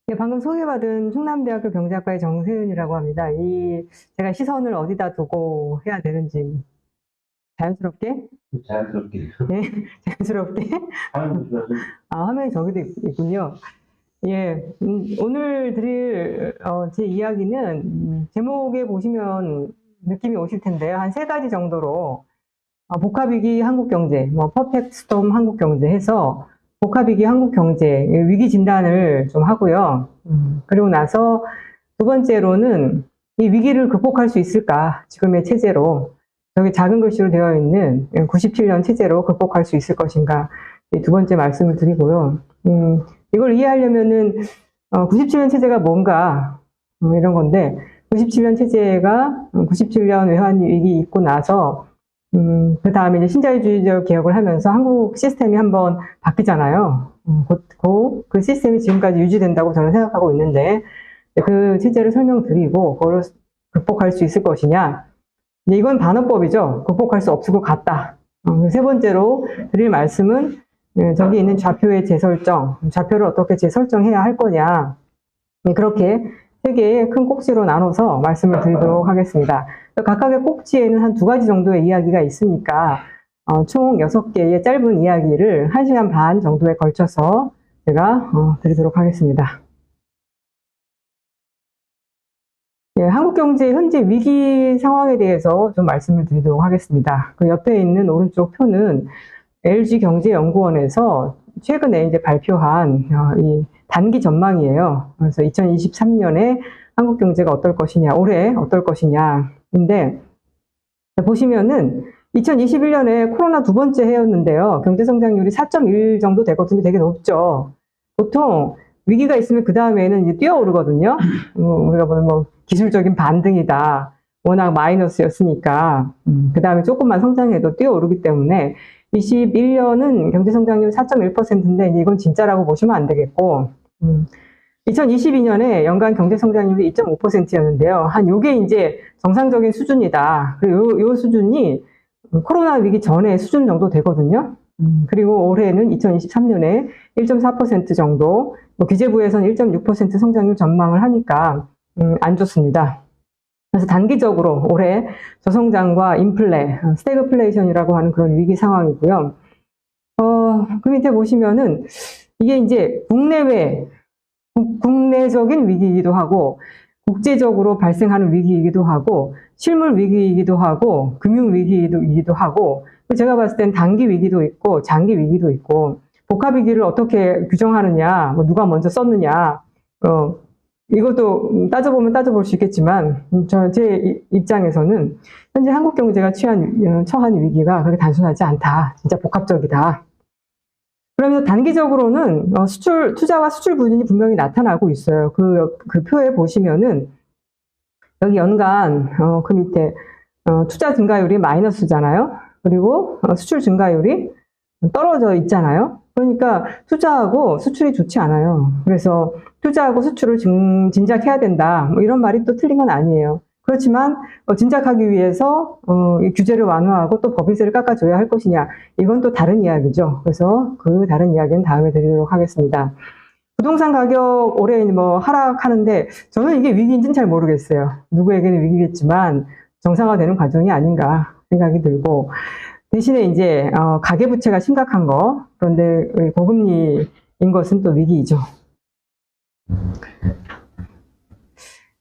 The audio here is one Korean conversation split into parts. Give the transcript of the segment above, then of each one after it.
네, 방금 소개받은 충남대학교 경제학과의 정세은이라고 합니다. 제가 시선을 어디다 두고 해야 되는지 자연스럽게? 자연스럽게. 네, 자연스럽게. 화면이 저기도 있군요. 예, 오늘 드릴 제 이야기는 제목에 보시면 느낌이 오실 텐데요. 한 3가지 정도로 복합위기 한국경제, 퍼펙트 스톰 한국경제 해서 복합위기 한국경제 위기 진단을 좀 하고요. 그리고 나서 2번째로는 이 위기를 극복할 수 있을까? 지금의 체제로 여기 작은 글씨로 되어 있는 97년 체제로 극복할 수 있을 것인가? 이 2번째 말씀을 드리고요. 이걸 이해하려면은 97년 체제가 뭔가 이런 건데 97년 체제가 97년 외환위기 있고 나서 그 다음에 이제 신자유주의적 개혁을 하면서 한국 시스템이 한번 바뀌잖아요. 그 시스템이 지금까지 유지된다고 저는 생각하고 있는데 그 체제를 설명드리고 그걸 극복할 수 있을 것이냐. 이건 반어법이죠. 극복할 수 없을 것 같다. 3번째로 드릴 말씀은 저기 있는 좌표의 재설정, 좌표를 어떻게 재설정해야 할 거냐. 그렇게 3개의 큰 꼭지로 나눠서 말씀을 드리도록 하겠습니다. 각각의 꼭지에는 한 2가지 정도의 이야기가 있으니까 총 6개의 짧은 이야기를 1시간 반 정도에 걸쳐서 제가 드리도록 하겠습니다. 예, 한국 경제 현재 위기 상황에 대해서 좀 말씀을 드리도록 하겠습니다. 그 옆에 있는 오른쪽 표는 LG경제연구원에서 최근에 이제 발표한 이 단기 전망이에요. 그래서 2023년에 한국 경제가 어떨 것이냐, 올해 어떨 것이냐인데 보시면은 2021년에 코로나 2번째 해였는데요. 경제 성장률이 4.1 정도 되거든요. 되게 높죠. 보통 위기가 있으면 그 다음에는 이제 뛰어오르거든요. 우리가 보는 기술적인 반등이다. 워낙 마이너스였으니까 그 다음에 조금만 성장해도 뛰어오르기 때문에 21년은 경제 성장률 4.1%인데 이건 진짜라고 보시면 안 되겠고 2022년에 연간 경제 성장률이 2.5%였는데요. 한 요게 이제 정상적인 수준이다. 그리고 요 수준이 코로나 위기 전에 수준 정도 되거든요. 그리고 올해는 2023년에 1.4% 정도, 기재부에서는 1.6% 성장률 전망을 하니까 안 좋습니다. 그래서 단기적으로 올해 저성장과 인플레, 스태그플레이션이라고 하는 그런 위기 상황이고요. 그 밑에 보시면은 이게 이제 국내적인 위기이기도 하고 국제적으로 발생하는 위기이기도 하고 실물 위기이기도 하고 금융 위기이기도 하고 제가 봤을 땐 단기 위기도 있고 장기 위기도 있고 복합 위기를 어떻게 규정하느냐, 누가 먼저 썼느냐, 이것도 따져보면 따져볼 수 있겠지만 제 입장에서는 현재 한국 경제가 처한 위기가 그렇게 단순하지 않다. 진짜 복합적이다. 그러면서 단기적으로는 투자와 수출 부진이 분명히 나타나고 있어요. 그 표에 보시면은 여기 연간 그 밑에 투자 증가율이 마이너스잖아요. 그리고 수출 증가율이 떨어져 있잖아요. 그러니까 투자하고 수출이 좋지 않아요. 그래서 투자하고 수출을 진작해야 된다. 이런 말이 또 틀린 건 아니에요. 그렇지만 진작하기 위해서 이 규제를 완화하고 또 법인세를 깎아줘야 할 것이냐, 이건 또 다른 이야기죠. 그래서 그 다른 이야기는 다음에 드리도록 하겠습니다. 부동산 가격 올해 하락하는데 저는 이게 위기인지는 잘 모르겠어요. 누구에게는 위기겠지만 정상화되는 과정이 아닌가 생각이 들고, 대신에 이제 가계부채가 심각한 거, 그런데 고금리인 것은 또 위기이죠.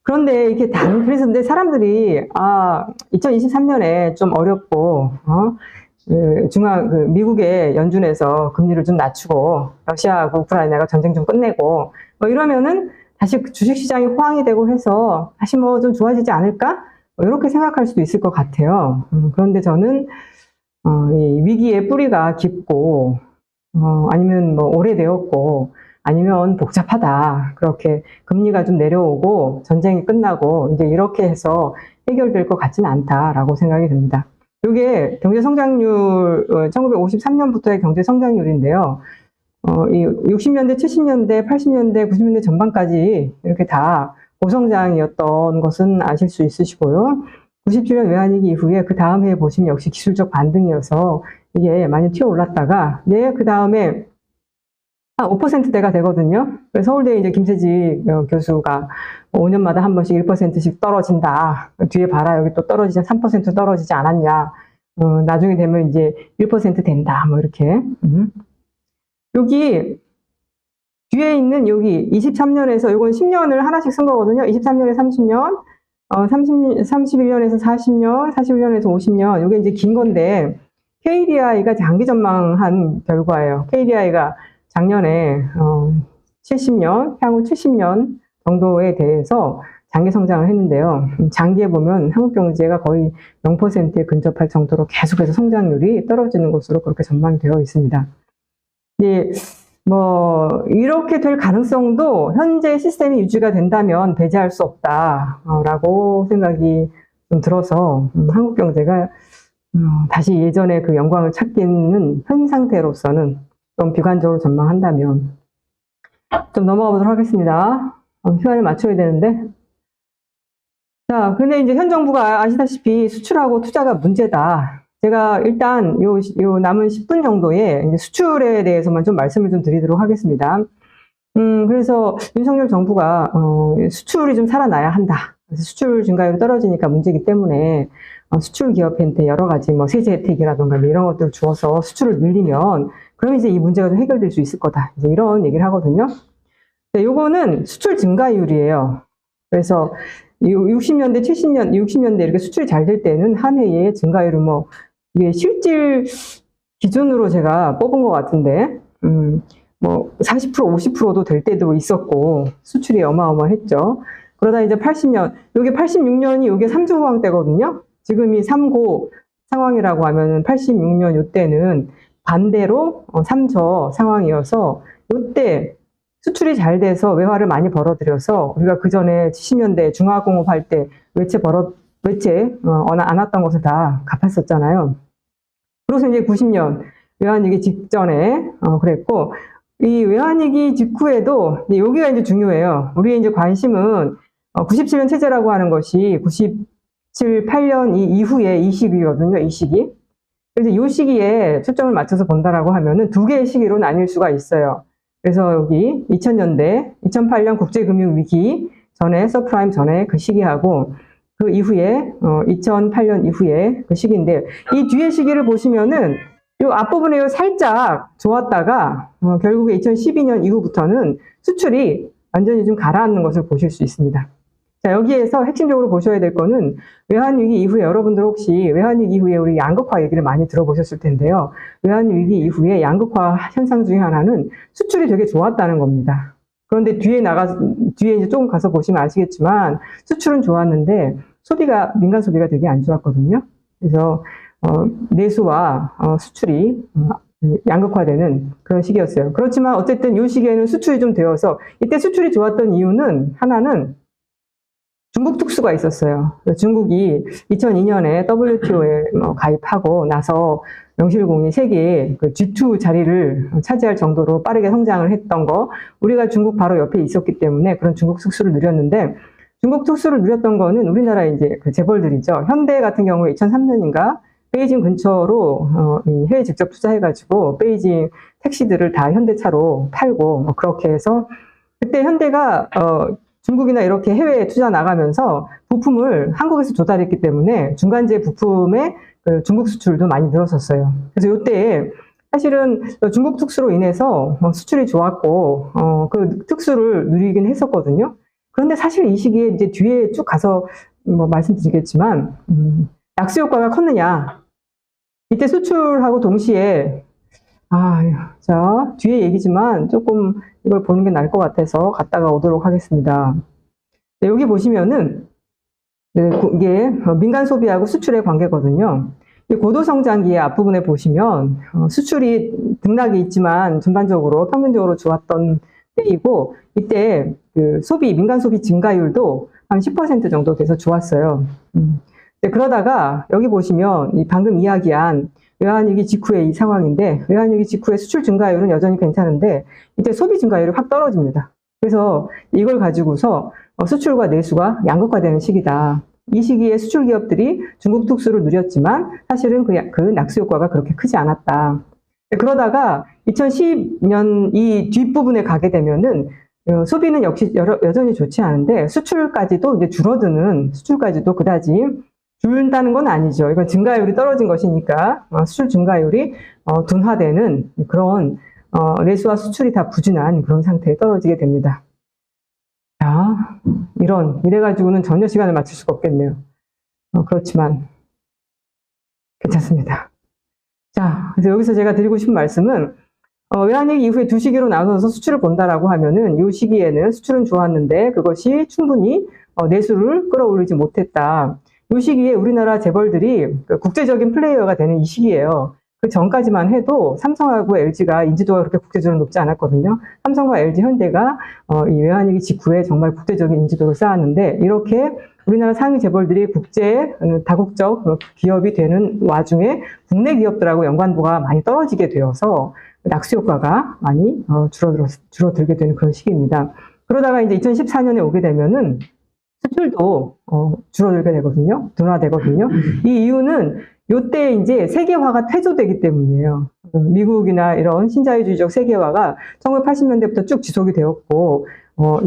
그런데 이렇게 그래서 근데 사람들이 2023년에 좀 어렵고 미국의 연준에서 금리를 좀 낮추고 러시아하고 우크라이나가 전쟁 좀 끝내고 이러면은 다시 주식시장이 호황이 되고 해서 다시 좀 좋아지지 않을까? 이렇게 생각할 수도 있을 것 같아요. 그런데 저는 이 위기의 뿌리가 깊고 아니면 오래되었고 아니면 복잡하다. 그렇게 금리가 좀 내려오고 전쟁이 끝나고 이제 이렇게 해서 해결될 것 같지는 않다라고 생각이 듭니다. 이게 경제 성장률 1953년부터의 경제 성장률인데요. 이 60년대, 70년대, 80년대, 90년대 전반까지 이렇게 다 고성장이었던 것은 아실 수 있으시고요. 97년 외환위기 이후에 그 다음 해에 보시면 역시 기술적 반등이어서 이게 많이 튀어올랐다가 그 다음에 한 5%대가 되거든요. 그래서 서울대 이제 김세지 교수가 5년마다 한 번씩 1%씩 떨어진다. 뒤에 봐라, 여기 또 떨어지지, 3% 떨어지지 않았냐. 나중에 되면 이제 1% 된다. 뭐 이렇게. 여기 뒤에 있는 여기 23년에서 이건 10년을 하나씩 쓴 거거든요. 23년에 30년, 31년에서 40년, 41년에서 50년. 이게 이제 긴 건데 KDI가 장기 전망한 결과예요. KDI가 작년에 70년, 향후 70년 정도에 대해서 장기 성장을 했는데요. 장기에 보면 한국 경제가 거의 0%에 근접할 정도로 계속해서 성장률이 떨어지는 것으로 그렇게 전망이 되어 있습니다. 예, 뭐 이렇게 될 가능성도 현재 시스템이 유지가 된다면 배제할 수 없다라고 생각이 좀 들어서 한국 경제가 다시 예전의 그 영광을 찾기는 현 상태로서는 좀 비관적으로 전망한다면. 좀 넘어가 보도록 하겠습니다. 시간을 맞춰야 되는데. 자, 근데 이제 현 정부가 아시다시피 수출하고 투자가 문제다. 제가 일단 요 남은 10분 정도에 이제 수출에 대해서만 좀 말씀을 좀 드리도록 하겠습니다. 그래서 윤석열 정부가 수출이 좀 살아나야 한다. 그래서 수출 증가율이 떨어지니까 문제이기 때문에 수출 기업한테 여러 가지 뭐 세제 혜택이라든가 이런 것들을 주어서 수출을 늘리면 그러면 이제 이 문제가 좀 해결될 수 있을 거다. 이제 이런 얘기를 하거든요. 네, 요거는 수출 증가율이에요. 그래서 60년대, 70년, 60년대 이렇게 수출이 잘 될 때는 한 해에 증가율은 뭐 이게 실질 기준으로 제가 뽑은 것 같은데 뭐 40%, 50%도 될 때도 있었고 수출이 어마어마했죠. 그러다 이제 80년, 요게 86년이 요게 3조 호황 때거든요. 지금이 3고 상황이라고 하면 86년 요때는 반대로 3저 상황이어서 요때 수출이 잘 돼서 외화를 많이 벌어들여서 우리가 그 전에 70년대 중화공업 할 때 외채 안 왔던 것을 다 갚았었잖아요. 그래서 이제 90년 외환위기 직전에 그랬고 이 외환위기 직후에도 여기가 이제 중요해요. 우리의 이제 관심은 97년 체제라고 하는 것이 97, 8년 이후에 이 시기거든요. 이 시기. 그래서 이 시기에 초점을 맞춰서 본다라고 하면은 두 개의 시기로 나뉠 수가 있어요. 그래서 여기 2000년대, 2008년 국제금융위기 전에 서프라임 전에 그 시기하고 그 이후에 2008년 이후에 그 시기인데 이 뒤의 시기를 보시면은 요 앞부분에 살짝 좋았다가 결국에 2012년 이후부터는 수출이 완전히 좀 가라앉는 것을 보실 수 있습니다. 자, 여기에서 핵심적으로 보셔야 될 거는 외환위기 이후에 여러분들 혹시 외환위기 이후에 우리 양극화 얘기를 많이 들어보셨을 텐데요. 외환위기 이후에 양극화 현상 중에 하나는 수출이 되게 좋았다는 겁니다. 그런데 뒤에 이제 조금 가서 보시면 아시겠지만 수출은 좋았는데 민간 소비가 되게 안 좋았거든요. 그래서 내수와 수출이 양극화되는 그런 시기였어요. 그렇지만 어쨌든 이 시기에는 수출이 좀 되어서 이때 수출이 좋았던 이유는 하나는 중국 특수가 있었어요. 중국이 2002년에 WTO에 가입하고 나서 명실공히 세계의 그 G2 자리를 차지할 정도로 빠르게 성장을 했던 거, 우리가 중국 바로 옆에 있었기 때문에 그런 중국 특수를 누렸는데, 중국 특수를 누렸던 거는 우리나라 이제 그 재벌들이죠. 현대 같은 경우에 2003년인가 베이징 근처로 해외 직접 투자해가지고 베이징 택시들을 다 현대차로 팔고 그렇게 해서 그때 현대가 중국이나 이렇게 해외에 투자 나가면서 부품을 한국에서 조달했기 때문에 중간재 부품의 그 중국 수출도 많이 늘었었어요. 그래서 이때 사실은 중국 특수로 인해서 수출이 좋았고 그 특수를 누리긴 했었거든요. 그런데 사실 이 시기에 이제 뒤에 쭉 가서 말씀드리겠지만 낙수 효과가 컸느냐? 이때 수출하고 동시에 자, 뒤에 얘기지만 조금 이걸 보는 게 나을 것 같아서 갔다가 오도록 하겠습니다. 네, 여기 보시면은 이게 민간 소비하고 수출의 관계거든요. 이 고도성장기의 앞부분에 보시면 수출이 등락이 있지만 전반적으로 평균적으로 좋았던 때이고 이때 그 민간 소비 증가율도 한 10% 정도 돼서 좋았어요. 그러다가 여기 보시면 이 방금 이야기한 외환위기 직후의 이 상황인데 외환위기 직후의 수출 증가율은 여전히 괜찮은데 이때 소비 증가율이 확 떨어집니다. 그래서 이걸 가지고서 수출과 내수가 양극화되는 시기다. 이 시기에 수출 기업들이 중국 특수를 누렸지만 사실은 그 낙수 효과가 그렇게 크지 않았다. 그러다가 2010년 이 뒷부분에 가게 되면은 소비는 역시 여전히 좋지 않은데 수출까지도 이제 줄어드는, 수출까지도 그다지 줄다는 건 아니죠. 이건 증가율이 떨어진 것이니까 수출 증가율이 둔화되는 그런 내수와 수출이 다 부진한 그런 상태에 떨어지게 됩니다. 자, 이래가지고는 전혀 시간을 맞출 수가 없겠네요. 그렇지만 괜찮습니다. 자, 그래서 여기서 제가 드리고 싶은 말씀은 외환위기 이후에 두 시기로 나눠서 수출을 본다라고 하면은 이 시기에는 수출은 좋았는데 그것이 충분히 내수를 끌어올리지 못했다. 이 시기에 우리나라 재벌들이 국제적인 플레이어가 되는 이 시기예요. 그 전까지만 해도 삼성하고 LG가 인지도가 그렇게 국제적으로 높지 않았거든요. 삼성과 LG, 현대가 이 외환위기 직후에 정말 국제적인 인지도를 쌓았는데 이렇게 우리나라 상위 재벌들이 다국적 기업이 되는 와중에 국내 기업들하고 연관도가 많이 떨어지게 되어서 낙수 효과가 많이 줄어들게 되는 그런 시기입니다. 그러다가 이제 2014년에 오게 되면은 수출도 줄어들게 되거든요. 둔화되거든요. 이 이유는 요때 이제 세계화가 퇴조되기 때문이에요. 미국이나 이런 신자유주의적 세계화가 1980년대부터 쭉 지속이 되었고,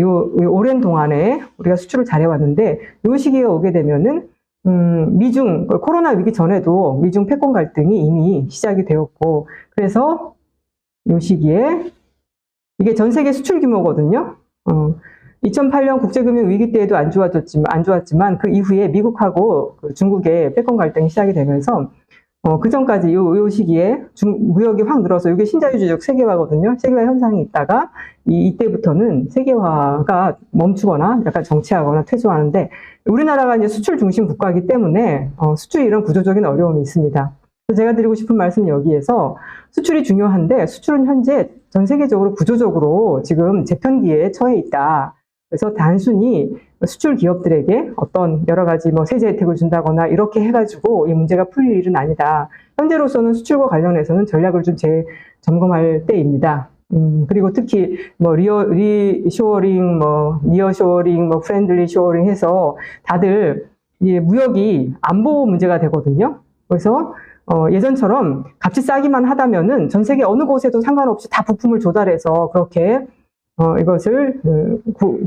요 오랜 동안에 우리가 수출을 잘해왔는데, 요 시기가 오게 되면은, 미중, 코로나 위기 전에도 미중 패권 갈등이 이미 시작이 되었고, 그래서 요 시기에, 이게 전 세계 수출 규모거든요. 2008년 국제금융 위기 때에도 안 좋았지만 그 이후에 미국하고 중국의 패권 갈등이 시작이 되면서 그 전까지 요 시기에 무역이 확 늘어서 이게 신자유주의적 세계화거든요. 세계화 현상이 있다가 이때부터는 세계화가 멈추거나 약간 정체하거나 퇴조하는데 우리나라가 이제 수출 중심 국가이기 때문에 수출 이런 구조적인 어려움이 있습니다. 제가 드리고 싶은 말씀은 여기에서 수출이 중요한데 수출은 현재 전 세계적으로 구조적으로 지금 재편기에 처해 있다. 그래서 단순히 수출 기업들에게 어떤 여러 가지 세제 혜택을 준다거나 이렇게 해가지고 이 문제가 풀릴 일은 아니다. 현재로서는 수출과 관련해서는 전략을 좀 재점검할 때입니다. 그리고 특히 리쇼어링, 니어쇼어링, 프렌들리 쇼어링 해서 다들 이제 무역이 안보 문제가 되거든요. 그래서 예전처럼 값이 싸기만 하다면은 전 세계 어느 곳에도 상관없이 다 부품을 조달해서 그렇게 이것을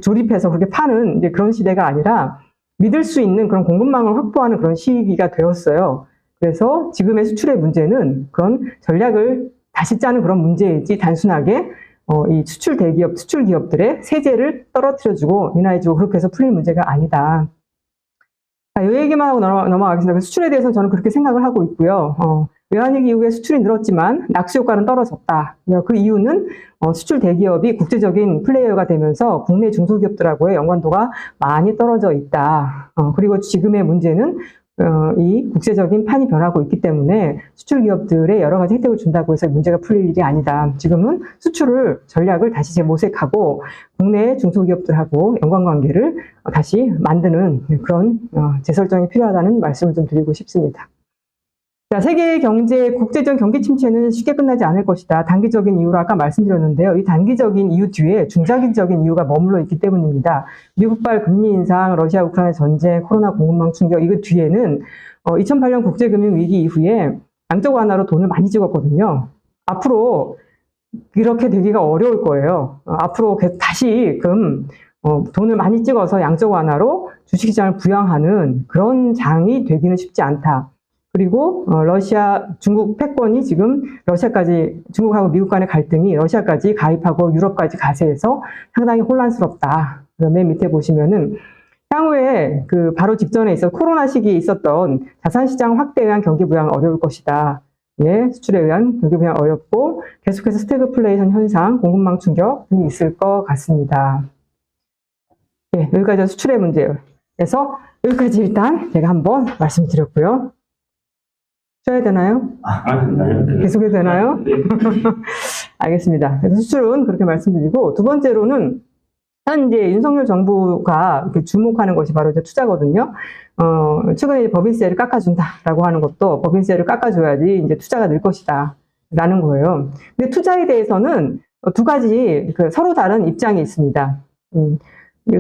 조립해서 그렇게 파는 이제 그런 시대가 아니라 믿을 수 있는 그런 공급망을 확보하는 그런 시기가 되었어요. 그래서 지금의 수출의 문제는 그런 전략을 다시 짜는 그런 문제이지 단순하게 이 수출 기업들의 세제를 떨어뜨려주고 인하해주고 그렇게 해서 풀릴 문제가 아니다. 자, 이 얘기만 하고 넘어가겠습니다. 수출에 대해서는 저는 그렇게 생각을 하고 있고요. 외환위기 이후에 수출이 늘었지만 낙수 효과는 떨어졌다. 그 이유는 수출 대기업이 국제적인 플레이어가 되면서 국내 중소기업들하고의 연관도가 많이 떨어져 있다. 그리고 지금의 문제는 이 국제적인 판이 변하고 있기 때문에 수출 기업들의 여러 가지 혜택을 준다고 해서 문제가 풀릴 일이 아니다. 지금은 수출을 전략을 다시 재모색하고 국내 중소기업들하고 연관관계를 다시 만드는 그런 재설정이 필요하다는 말씀을 좀 드리고 싶습니다. 자, 세계 경제, 국제적 경기 침체는 쉽게 끝나지 않을 것이다. 단기적인 이유로 아까 말씀드렸는데요. 이 단기적인 이유 뒤에 중장기적인 이유가 머물러 있기 때문입니다. 미국발 금리 인상, 러시아 우크라이나 전쟁, 코로나 공급망 충격, 이거 뒤에는 2008년 국제금융 위기 이후에 양적 완화로 돈을 많이 찍었거든요. 앞으로 이렇게 되기가 어려울 거예요. 앞으로 다시금 돈을 많이 찍어서 양적 완화로 주식시장을 부양하는 그런 장이 되기는 쉽지 않다. 그리고 중국 패권이 지금 중국하고 미국 간의 갈등이 러시아까지 가입하고 유럽까지 가세해서 상당히 혼란스럽다. 맨 밑에 보시면은 향후에 바로 직전에 코로나 시기에 있었던 자산시장 확대에 의한 경기 부양은 어려울 것이다. 예, 수출에 의한 경기 부양 어렵고 계속해서 스태그플레이션 현상, 공급망 충격 등이 있을 것 같습니다. 예, 여기까지 수출의 문제예요. 그래서 여기까지 일단 제가 한번 말씀드렸고요. 쉬어야 되나요? 계속해도 되나요? 알겠습니다. 그래서 수출은 그렇게 말씀드리고, 두 번째로는, 현재 윤석열 정부가 이렇게 주목하는 것이 바로 이제 투자거든요. 최근에 법인세를 깎아준다라고 하는 것도 법인세를 깎아줘야지 이제 투자가 늘 것이다. 라는 거예요. 근데 투자에 대해서는 두 가지 서로 다른 입장이 있습니다.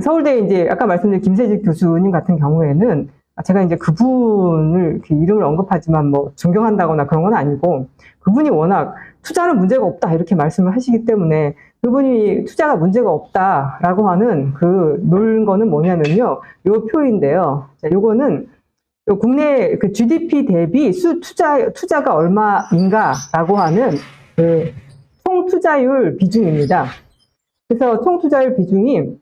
서울대 이제 아까 말씀드린 김세직 교수님 같은 경우에는 제가 이제 그분을 이름을 언급하지만 존경한다거나 그런 건 아니고 그분이 워낙 투자는 문제가 없다 이렇게 말씀을 하시기 때문에 그분이 투자가 문제가 없다라고 하는 그 놓은 거는 뭐냐면요. 요 표인데요. 자, 요거는 요 국내 그 GDP 대비 투자가 얼마인가라고 하는 그 총 투자율 비중입니다. 그래서 총 투자율 비중이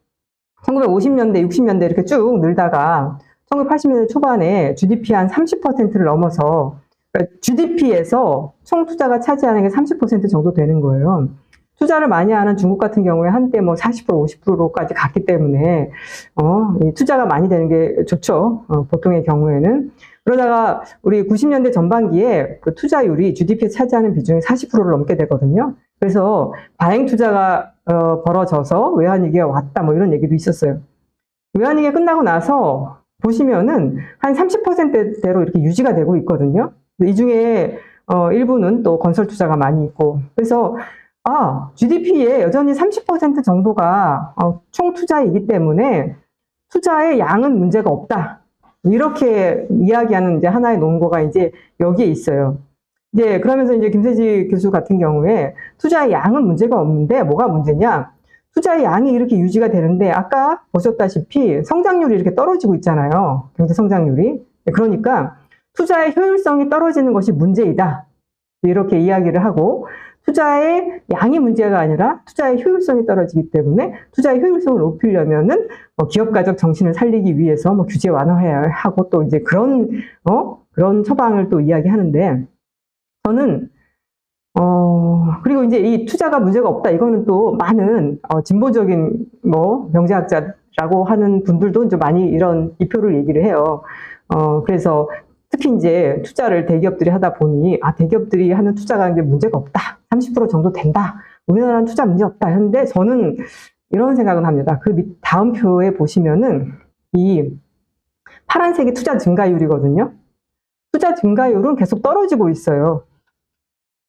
1950년대, 60년대 이렇게 쭉 늘다가 1980년대 초반에 GDP 한 30%를 넘어서 그러니까 GDP에서 총 투자가 차지하는 게 30% 정도 되는 거예요. 투자를 많이 하는 중국 같은 경우에 한때 뭐 40%, 50%까지 갔기 때문에 이 투자가 많이 되는 게 좋죠. 보통의 경우에는. 그러다가 우리 90년대 전반기에 그 투자율이 GDP에 차지하는 비중이 40%를 넘게 되거든요. 그래서 과잉 투자가 벌어져서 외환위기가 왔다 뭐 이런 얘기도 있었어요. 외환위기가 끝나고 나서 보시면은 한 30%대로 이렇게 유지가 되고 있거든요. 이 중에 일부는 또 건설 투자가 많이 있고 그래서 GDP의 여전히 30% 정도가 총 투자이기 때문에 투자의 양은 문제가 없다. 이렇게 이야기하는 이제 하나의 논거가 이제 여기에 있어요. 이제 그러면서 이제 김세지 교수 같은 경우에 투자의 양은 문제가 없는데 뭐가 문제냐? 투자의 양이 이렇게 유지가 되는데 아까 보셨다시피 성장률이 이렇게 떨어지고 있잖아요. 경제 성장률이. 그러니까 투자의 효율성이 떨어지는 것이 문제이다. 이렇게 이야기를 하고 투자의 양이 문제가 아니라 투자의 효율성이 떨어지기 때문에 투자의 효율성을 높이려면은 기업가적 정신을 살리기 위해서 뭐 규제 완화해야 하고 또 이제 그런 처방을 또 이야기하는데 저는 그리고 이제 이 투자가 문제가 없다. 이거는 또 많은 진보적인 뭐 경제학자라고 하는 분들도 이제 많이 이런 이표를 얘기를 해요. 그래서 특히 이제 투자를 대기업들이 하다 보니 대기업들이 하는 투자가 이제 문제가 없다. 30% 정도 된다. 우리나라는 투자 문제 없다. 했는데 저는 이런 생각은 합니다. 그 다음 표에 보시면은 이 파란색이 투자 증가율이거든요. 투자 증가율은 계속 떨어지고 있어요.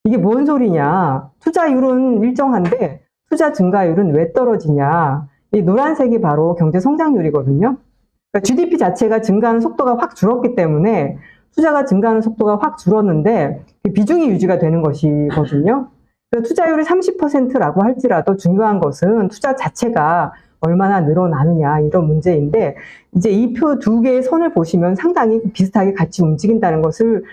이게 뭔 소리냐. 투자율은 일정한데 투자 증가율은 왜 떨어지냐. 이 노란색이 바로 경제 성장률이거든요. 그러니까 GDP 자체가 증가하는 속도가 확 줄었기 때문에 투자가 증가하는 속도가 확 줄었는데 비중이 유지가 되는 것이거든요. 그래서 투자율이 30%라고 할지라도 중요한 것은 투자 자체가 얼마나 늘어나느냐 이런 문제인데 이제 이 표 두 개의 선을 보시면 상당히 비슷하게 같이 움직인다는 것을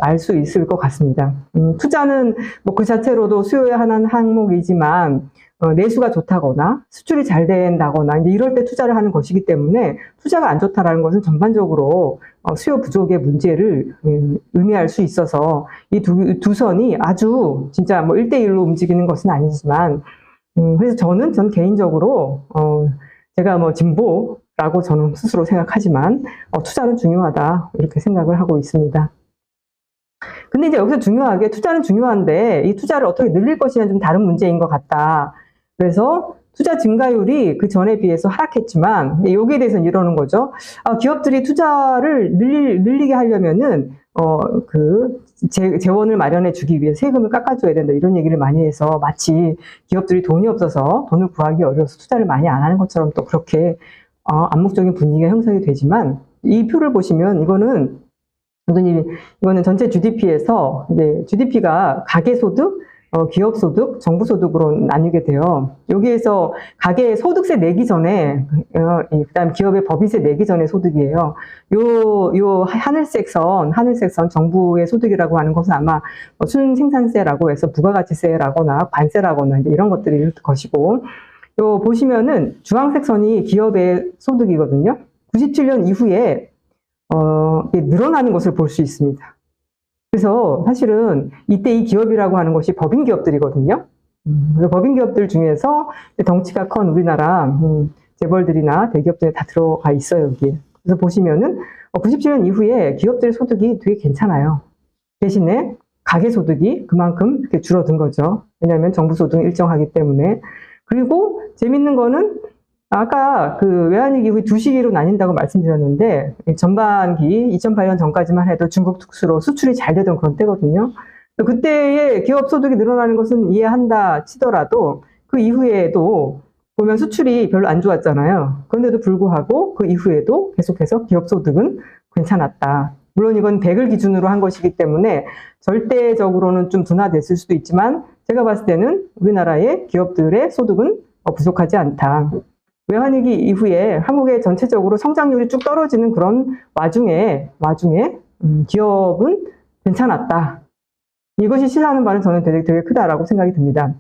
알 수 있을 것 같습니다. 투자는 뭐 그 자체로도 수요에 하는 항목이지만 내수가 좋다거나 수출이 잘 된다거나 이제 이럴 때 투자를 하는 것이기 때문에 투자가 안 좋다라는 것은 전반적으로 수요 부족의 문제를 의미할 수 있어서 이 두 선이 아주 진짜 뭐 1대1로 움직이는 것은 아니지만 그래서 저는 개인적으로 제가 뭐 진보라고 저는 스스로 생각하지만 투자는 중요하다 이렇게 생각을 하고 있습니다. 근데 이제 여기서 중요하게 투자는 중요한데 이 투자를 어떻게 늘릴 것이냐는 좀 다른 문제인 것 같다. 그래서 투자 증가율이 그 전에 비해서 하락했지만 여기에 대해서는 이러는 거죠. 기업들이 투자를 늘리게 하려면은 그 재원을 마련해 주기 위해 세금을 깎아줘야 된다 이런 얘기를 많이 해서 마치 기업들이 돈이 없어서 돈을 구하기 어려워서 투자를 많이 안 하는 것처럼 또 그렇게 암묵적인 분위기가 형성이 되지만 이 표를 보시면 이거는 전체 GDP에서 이제 GDP가 가계소득, 기업소득, 정부소득으로 나뉘게 돼요. 여기에서 가계 소득세 내기 전에, 그다음 기업의 법인세 내기 전에 소득이에요. 요 하늘색 선 정부의 소득이라고 하는 것은 아마 순생산세라고 해서 부가가치세라거나 관세라거나 이제 이런 것들일 것이고, 요 보시면은 주황색 선이 기업의 소득이거든요. 97년 이후에 늘어나는 것을 볼 수 있습니다. 그래서 사실은 이때 이 기업이라고 하는 것이 법인 기업들이거든요. 그래서 법인 기업들 중에서 덩치가 큰 우리나라 재벌들이나 대기업들이 다 들어가 있어요, 여기에. 그래서 보시면은 97년 이후에 기업들의 소득이 되게 괜찮아요. 대신에 가계소득이 그만큼 이렇게 줄어든 거죠. 왜냐하면 정부소득은 일정하기 때문에. 그리고 재밌는 거는 아까 그 외환위기 이후 두 시기로 나뉜다고 말씀드렸는데 전반기 2008년 전까지만 해도 중국 특수로 수출이 잘 되던 그런 때거든요. 그때의 기업 소득이 늘어나는 것은 이해한다 치더라도 그 이후에도 보면 수출이 별로 안 좋았잖아요. 그런데도 불구하고 그 이후에도 계속해서 기업 소득은 괜찮았다. 물론 이건 100을 기준으로 한 것이기 때문에 절대적으로는 좀 둔화됐을 수도 있지만 제가 봤을 때는 우리나라의 기업들의 소득은 부족하지 않다. 외환위기 이후에 한국의 전체적으로 성장률이 쭉 떨어지는 그런 와중에 기업은 괜찮았다. 이것이 시사하는 바는 저는 되게 크다라고 생각이 듭니다.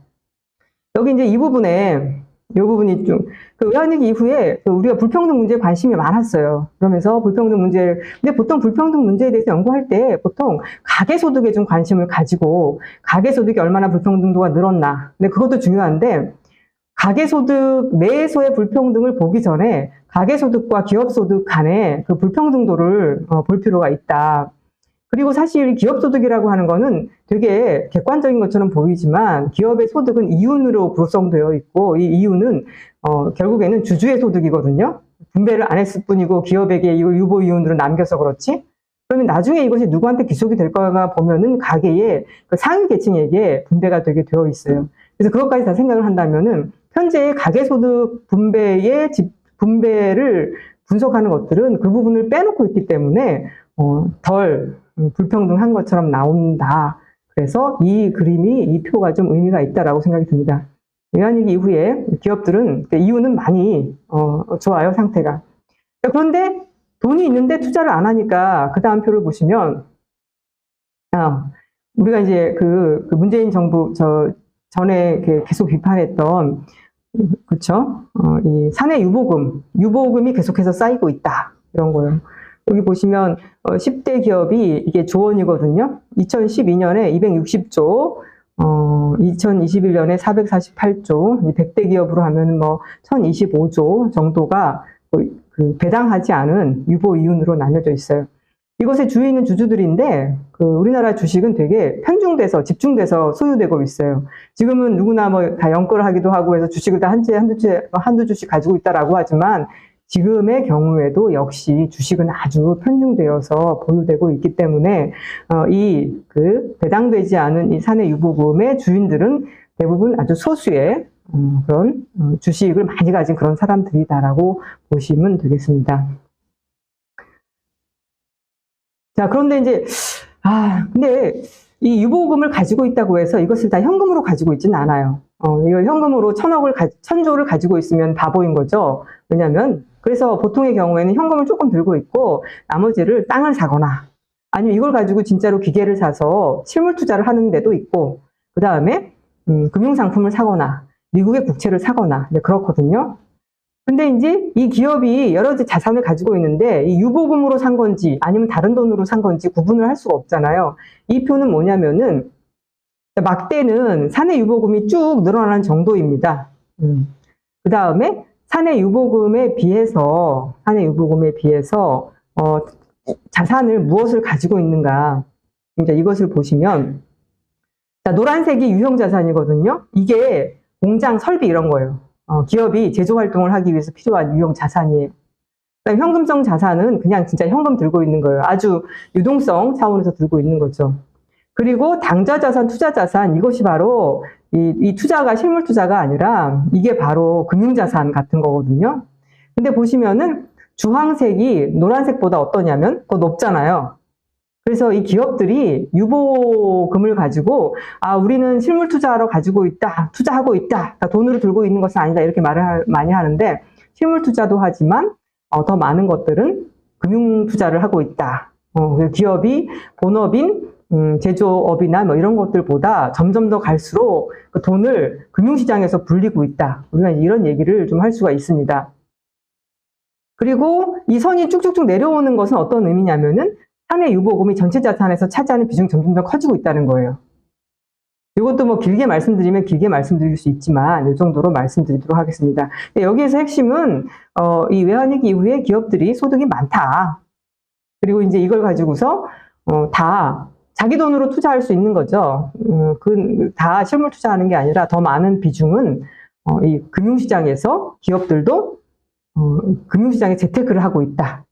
여기 이제 이 부분이 좀, 외환위기 이후에 우리가 불평등 문제에 관심이 많았어요. 그러면서 근데 보통 불평등 문제에 대해서 연구할 때 보통 가계소득에 좀 관심을 가지고, 가계소득이 얼마나 불평등도가 늘었나. 근데 그것도 중요한데, 가계소득 내에서의 불평등을 보기 전에 가계소득과 기업소득 간의 그 불평등도를 볼 필요가 있다. 그리고 사실 기업소득이라고 하는 거는 되게 객관적인 것처럼 보이지만 기업의 소득은 이윤으로 구성되어 있고 이 이윤은 결국에는 주주의 소득이거든요. 분배를 안 했을 뿐이고 기업에게 이걸 유보 이윤으로 남겨서 그렇지. 그러면 나중에 이것이 누구한테 기속이 될 거가 보면은 가계의 그 상위 계층에게 분배가 되게 되어 있어요. 그래서 그것까지 다 생각을 한다면은 현재 가계소득 분배를 분석하는 것들은 그 부분을 빼놓고 있기 때문에 덜 불평등한 것처럼 나온다. 그래서 이 그림이, 이 표가 좀 의미가 있다라고 생각이 듭니다. 외환위기 이후에 기업들은 이유는 많이 좋아요, 상태가. 그런데 돈이 있는데 투자를 안 하니까 그 다음 표를 보시면 우리가 이제 그 문재인 정부 전에 계속 비판했던 그렇죠? 이 사내 유보금이 계속해서 쌓이고 있다. 이런 거예요. 여기 보시면 10대 기업이 이게 조원이거든요. 2012년에 260조, 2021년에 448조, 100대 기업으로 하면 1025조 정도가 그 배당하지 않은 유보 이윤으로 나뉘어져 있어요. 이것의 주인은 주주들인데 우리나라 주식은 되게 편중돼서 집중돼서 소유되고 있어요. 지금은 누구나 다 연끌하기도 하고 해서 주식을 다 한두 주씩 가지고 있다라고 하지만 지금의 경우에도 역시 주식은 아주 편중되어서 보유되고 있기 때문에 배당되지 않은 이 사내 유보금의 주인들은 대부분 아주 소수의 그런 주식을 많이 가진 그런 사람들이다라고 보시면 되겠습니다. 자, 그런데 이제 근데 이 유보금을 가지고 있다고 해서 이것을 다 현금으로 가지고 있지는 않아요. 이걸 현금으로 1000조를 가지고 있으면 바보인 거죠. 왜냐면 그래서 보통의 경우에는 현금을 조금 들고 있고 나머지를 땅을 사거나 아니면 이걸 가지고 진짜로 기계를 사서 실물 투자를 하는 데도 있고 그 다음에 금융상품을 사거나 미국의 국채를 사거나 그렇거든요. 근데 이제 이 기업이 여러 가지 자산을 가지고 있는데 이 유보금으로 산 건지 아니면 다른 돈으로 산 건지 구분을 할 수가 없잖아요. 이 표는 뭐냐면은 막대는 사내 유보금이 쭉 늘어나는 정도입니다. 그 다음에 사내 유보금에 비해서 자산을 무엇을 가지고 있는가. 이제 이것을 보시면 노란색이 유형 자산이거든요. 이게 공장 설비 이런 거예요. 기업이 제조 활동을 하기 위해서 필요한 유형 자산이에요. 그다음에 현금성 자산은 그냥 진짜 현금 들고 있는 거예요. 아주 유동성 차원에서 들고 있는 거죠. 그리고 당좌 자산, 투자 자산 이것이 바로 이 투자가 실물 투자가 아니라 이게 바로 금융 자산 같은 거거든요. 근데 보시면은 주황색이 노란색보다 어떠냐면 더 높잖아요. 그래서 이 기업들이 유보금을 가지고 우리는 실물 투자하러 가지고 있다, 투자하고 있다, 돈으로 들고 있는 것은 아니다 이렇게 말을 많이 하는데 실물 투자도 하지만 더 많은 것들은 금융 투자를 하고 있다. 기업이 본업인 제조업이나 이런 것들보다 점점 더 갈수록 그 돈을 금융시장에서 불리고 있다. 우리가 이런 얘기를 좀 할 수가 있습니다. 그리고 이 선이 쭉쭉쭉 내려오는 것은 어떤 의미냐면은 사내 유보금이 전체 자산에서 차지하는 비중이 점점 더 커지고 있다는 거예요. 이것도 길게 말씀드리면 길게 말씀드릴 수 있지만 이 정도로 말씀드리도록 하겠습니다. 여기에서 핵심은 이 외환위기 이후에 기업들이 소득이 많다. 그리고 이제 이걸 가지고서 다 자기 돈으로 투자할 수 있는 거죠. 다 실물 투자하는 게 아니라 더 많은 비중은 이 금융시장에서 기업들도 금융시장에 재테크를 하고 있다.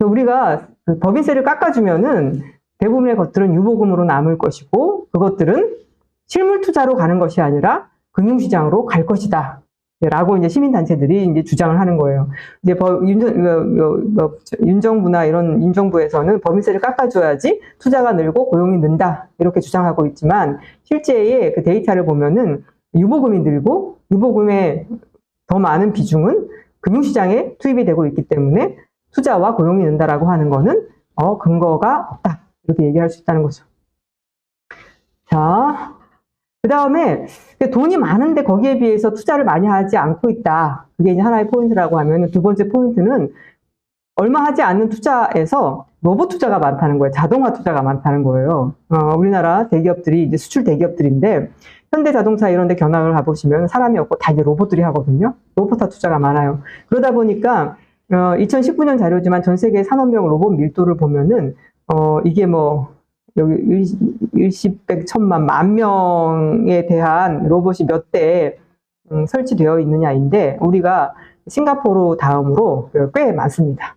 우리가 법인세를 깎아주면은 대부분의 것들은 유보금으로 남을 것이고 그것들은 실물 투자로 가는 것이 아니라 금융시장으로 갈 것이다. 라고 이제 시민단체들이 이제 주장을 하는 거예요. 이제 윤정부나 이런 민정부에서는 법인세를 깎아줘야지 투자가 늘고 고용이 는다. 이렇게 주장하고 있지만 실제의 그 데이터를 보면은 유보금이 늘고 유보금의 더 많은 비중은 금융시장에 투입이 되고 있기 때문에 투자와 고용이 는다라고 하는 거는 근거가 없다. 이렇게 얘기할 수 있다는 거죠. 자, 그 다음에 돈이 많은데 거기에 비해서 투자를 많이 하지 않고 있다. 그게 이제 하나의 포인트라고 하면 두 번째 포인트는 얼마 하지 않는 투자에서 로봇 투자가 많다는 거예요. 자동화 투자가 많다는 거예요. 우리나라 대기업들이 이제 수출 대기업들인데 현대자동차 이런 데 견학을 가보시면 사람이 없고 다 이제 로봇들이 하거든요. 로봇화 투자가 많아요. 그러다 보니까 2019년 자료지만 전 세계 산업용 로봇 밀도를 보면은 이게 뭐 여기 일십, 백, 천만, 만 명에 대한 로봇이 몇 대 설치되어 있느냐인데 우리가 싱가포르 다음으로 꽤 많습니다.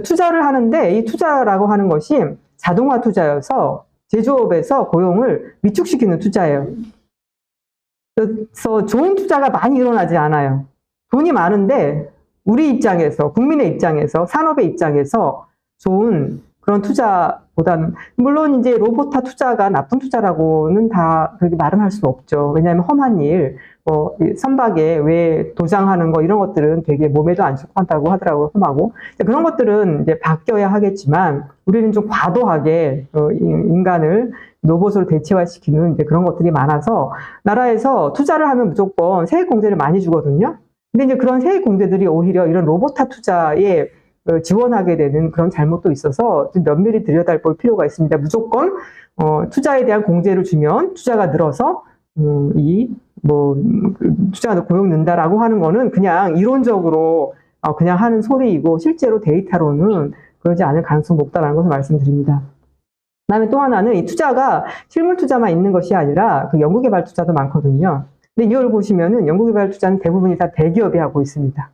투자를 하는데 이 투자라고 하는 것이 자동화 투자여서 제조업에서 고용을 위축시키는 투자예요. 그래서 좋은 투자가 많이 일어나지 않아요. 돈이 많은데 우리 입장에서, 국민의 입장에서, 산업의 입장에서 좋은 그런 투자보다는 물론 이제 로봇화 투자가 나쁜 투자라고는 다 그렇게 말은 할 수는 없죠. 왜냐하면 험한 일, 선박에 왜 도장하는 거 이런 것들은 되게 몸에도 안 좋고 한다고 하더라고요. 험하고 그런 것들은 이제 바뀌어야 하겠지만 우리는 좀 과도하게 인간을 로봇으로 대체화시키는 이제 그런 것들이 많아서 나라에서 투자를 하면 무조건 세액 공제를 많이 주거든요. 근데 이제 그런 세액 공제들이 오히려 이런 로봇화 투자에 지원하게 되는 그런 잘못도 있어서 면밀히 들여다볼 필요가 있습니다. 무조건 투자에 대한 공제를 주면 투자가 늘어서 투자가 고용 는다라고 하는 거는 그냥 이론적으로 그냥 하는 소리이고 실제로 데이터로는 그러지 않을 가능성이 높다는 것을 말씀드립니다. 그다음에 또 하나는 이 투자가 실물 투자만 있는 것이 아니라 그 연구개발 투자도 많거든요. 근데 이걸 보시면은 연구개발 투자는 대부분이 다 대기업이 하고 있습니다.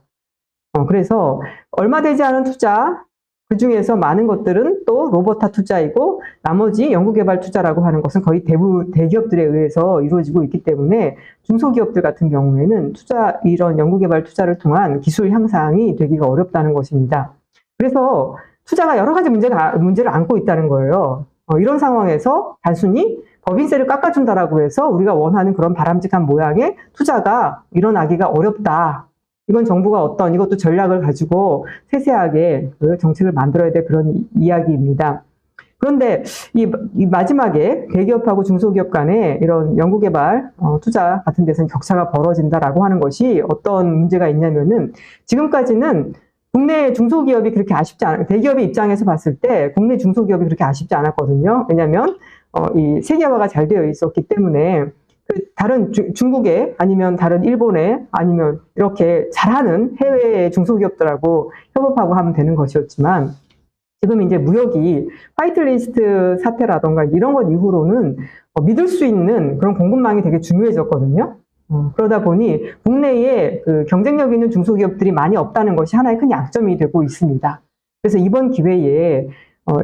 그래서 얼마 되지 않은 투자, 그 중에서 많은 것들은 또 로봇화 투자이고 나머지 연구개발 투자라고 하는 것은 거의 대부분 대기업들에 의해서 이루어지고 있기 때문에 중소기업들 같은 경우에는 이런 연구개발 투자를 통한 기술 향상이 되기가 어렵다는 것입니다. 그래서 투자가 여러 가지 문제를 안고 있다는 거예요. 이런 상황에서 단순히 법인세를 깎아준다라고 해서 우리가 원하는 그런 바람직한 모양의 투자가 일어나기가 어렵다. 이건 정부가 이것도 전략을 가지고 세세하게 그 정책을 만들어야 될 그런 이야기입니다. 그런데 이 마지막에 대기업하고 중소기업 간에 이런 연구개발 투자 같은 데서는 격차가 벌어진다라고 하는 것이 어떤 문제가 있냐면은 지금까지는 국내 중소기업이 그렇게 대기업의 입장에서 봤을 때 국내 중소기업이 그렇게 아쉽지 않았거든요. 왜냐하면 이 세계화가 잘 되어 있었기 때문에 다른 중국에 아니면 다른 일본에 아니면 이렇게 잘하는 해외 중소기업들하고 협업하고 하면 되는 것이었지만 지금 이제 무역이 화이트리스트 사태라던가 이런 것 이후로는 믿을 수 있는 그런 공급망이 되게 중요해졌거든요. 그러다 보니 국내에 그 경쟁력 있는 중소기업들이 많이 없다는 것이 하나의 큰 약점이 되고 있습니다. 그래서 이번 기회에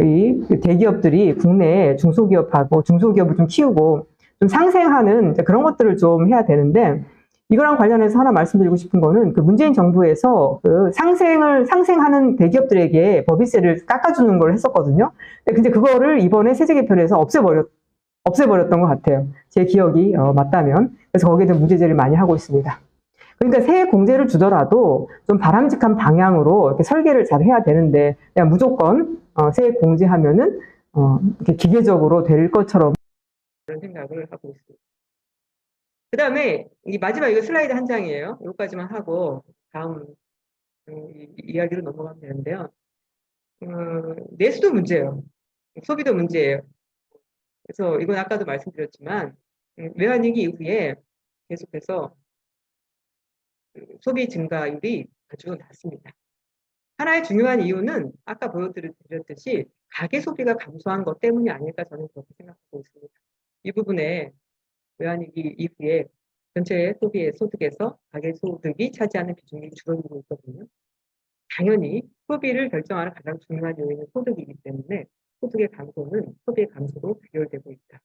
이 대기업들이 국내에 중소기업하고 중소기업을 좀 키우고 좀 상생하는 그런 것들을 좀 해야 되는데 이거랑 관련해서 하나 말씀드리고 싶은 거는 그 문재인 정부에서 그 상생하는 대기업들에게 법인세를 깎아주는 걸 했었거든요. 근데 그거를 이번에 세제 개편에서 없애버렸던 것 같아요. 제 기억이 맞다면. 그래서 거기에 대한 문제제기를 많이 하고 있습니다. 그러니까 세액 공제를 주더라도 좀 바람직한 방향으로 이렇게 설계를 잘 해야 되는데 그냥 무조건 세액 공제하면은 이렇게 기계적으로 될 것처럼 그런 생각을 하고 있습니다. 그 다음에 이 마지막 이거 슬라이드 한 장이에요. 여기까지만 하고 다음 이야기로 넘어가면 되는데요. 내수도 문제예요. 소비도 문제예요. 그래서 이건 아까도 말씀드렸지만 외환위기 이후에 계속해서 소비 증가율이 아주 낮습니다. 하나의 중요한 이유는 아까 보여드렸듯이 가계 소비가 감소한 것 때문이 아닐까 저는 그렇게 생각하고 있습니다. 이 부분에 외환위기 이후에 전체 소득에서 가계소득이 차지하는 비중이 줄어들고 있거든요. 당연히 소비를 결정하는 가장 중요한 요인은 소득이기 때문에 소득의 감소는 소비의 감소로 비교되고 있다.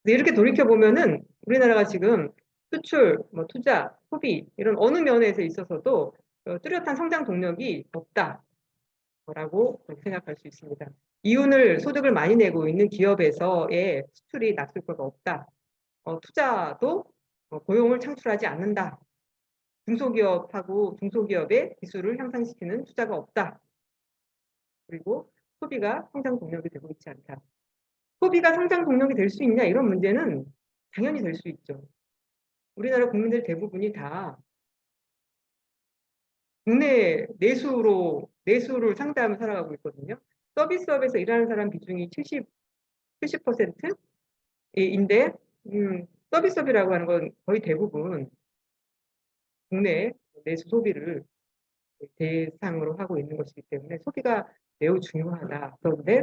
이렇게 돌이켜보면은 우리나라가 지금 수출, 뭐 투자, 소비 이런 어느 면에서 있어서도 뚜렷한 성장 동력이 없다라고 생각할 수 있습니다. 이윤을 소득을 많이 내고 있는 기업에서의 수출이 낮을 거가 없다. 투자도 고용을 창출하지 않는다. 중소기업의 기술을 향상시키는 투자가 없다. 그리고 소비가 성장 동력이 되고 있지 않다. 소비가 성장 동력이 될 수 있냐 이런 문제는 당연히 될 수 있죠. 우리나라 국민들 대부분이 다 국내 내수를 상대하며 살아가고 있거든요. 서비스업에서 일하는 사람 비중이 70%인데 서비스업이라고 하는 건 거의 대부분 국내 내수 소비를 대상으로 하고 있는 것이기 때문에 소비가 매우 중요하다. 그런데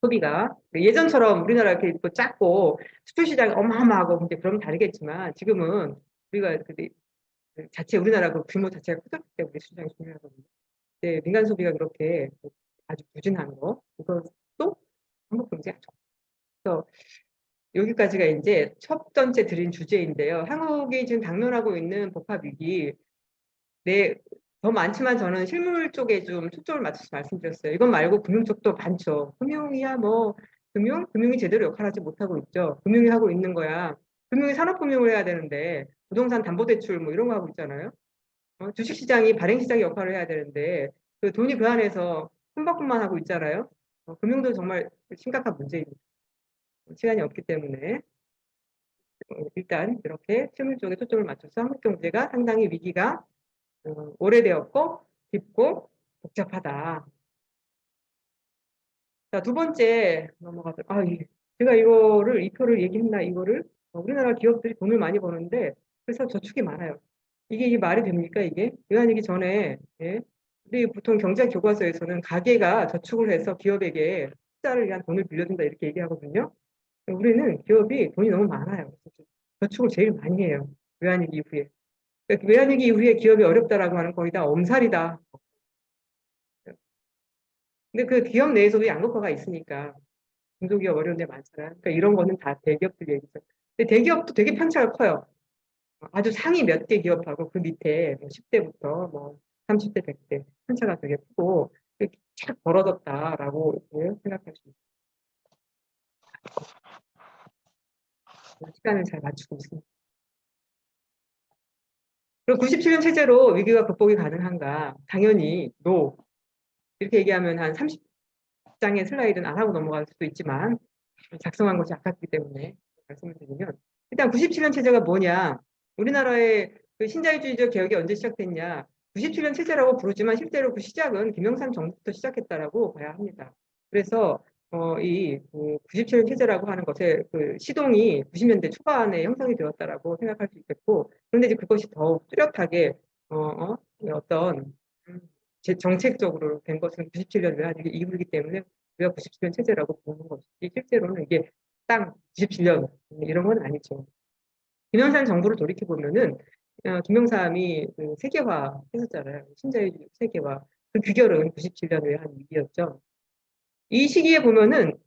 소비가 예전처럼 우리나라 이렇게 또 작고 수출 시장이 어마어마하고 근데 그럼 다르겠지만 지금은 우리가 자체 우리나라 그 규모 자체가 크기 때문에 시장이 중요하거든요. 근데 민간 소비가 그렇게 아주 부진한 거 이것도 한국 경제가 좋죠. 그래서 여기까지가 이제 첫 번째 드린 주제인데요. 한국이 지금 당면하고 있는 복합 위기 더 많지만 저는 실물 쪽에 좀 초점을 맞춰서 말씀드렸어요. 이건 말고 금융 쪽도 많죠. 금융이야 뭐 금융이 제대로 역할하지 못하고 있죠. 금융이 하고 있는 거야. 금융이 산업금융을 해야 되는데 부동산 담보대출 뭐 이런 거 하고 있잖아요. 주식시장이 발행시장의 역할을 해야 되는데 그 돈이 그 안에서 혼밥만 하고 있잖아요. 금융도 정말 심각한 문제입니다. 시간이 없기 때문에 일단 이렇게 실물 쪽에 초점을 맞춰서 한국 경제가 상당히 위기가 오래되었고 깊고 복잡하다. 자, 두 번째 넘어가도록. 제가 이 표를 얘기했나 이거를 우리나라 기업들이 돈을 많이 버는데 그래서 저축이 많아요. 이게 말이 됩니까 이게? 외환위기 전에 예? 우리 보통 경제 교과서에서는 가계가 저축을 해서 기업에게 투자를 위한 돈을 빌려준다 이렇게 얘기하거든요. 우리는 기업이 돈이 너무 많아요. 저축을 제일 많이 해요. 외환위기 이후에. 그러니까 외환위기 이후에 기업이 어렵다라고 하는 거의 다 엄살이다. 근데 그 기업 내에서도 양극화가 있으니까 중소기업 어려운 데 많잖아요. 그러니까 이런 거는 다 대기업들 얘기죠. 근데 대기업도 되게 편차가 커요. 아주 상위 몇 개 기업하고 그 밑에 뭐 10대부터 뭐 30대, 100대 편차가 되게 크고 착 벌어졌다라고 이렇게 생각할 수 있어요. 시간을 잘 맞추고 있습니다. 그리고 97년 체제로 위기가 극복이 가능한가? 당연히 NO. 이렇게 얘기하면 한 30장의 슬라이드는 안 하고 넘어갈 수도 있지만 작성한 것이 아깝기 때문에 말씀을 드리면 일단 97년 체제가 뭐냐? 우리나라의 그 신자유주의적 개혁이 언제 시작됐냐? 97년 체제라고 부르지만 실제로 그 시작은 김영삼 정부부터 시작했다라고 봐야 합니다. 그래서 이 97년 체제라고 하는 것의 그 시동이 90년대 초반에 형성이 되었다라고 생각할 수 있겠고, 그런데 이제 그것이 더욱 뚜렷하게 어떤 정책적으로 된 것은 97년 외환위기 이후이기 때문에 우리가 97년 체제라고 보는 것이지 실제로는 이게 딱 97년 이런 건 아니죠. 김영삼 정부를 돌이켜 보면은 김영삼이 그 세계화 했었잖아요. 신자유주의 세계화. 그 귀결은 97년 외환위기였죠. 이 시기에 보면은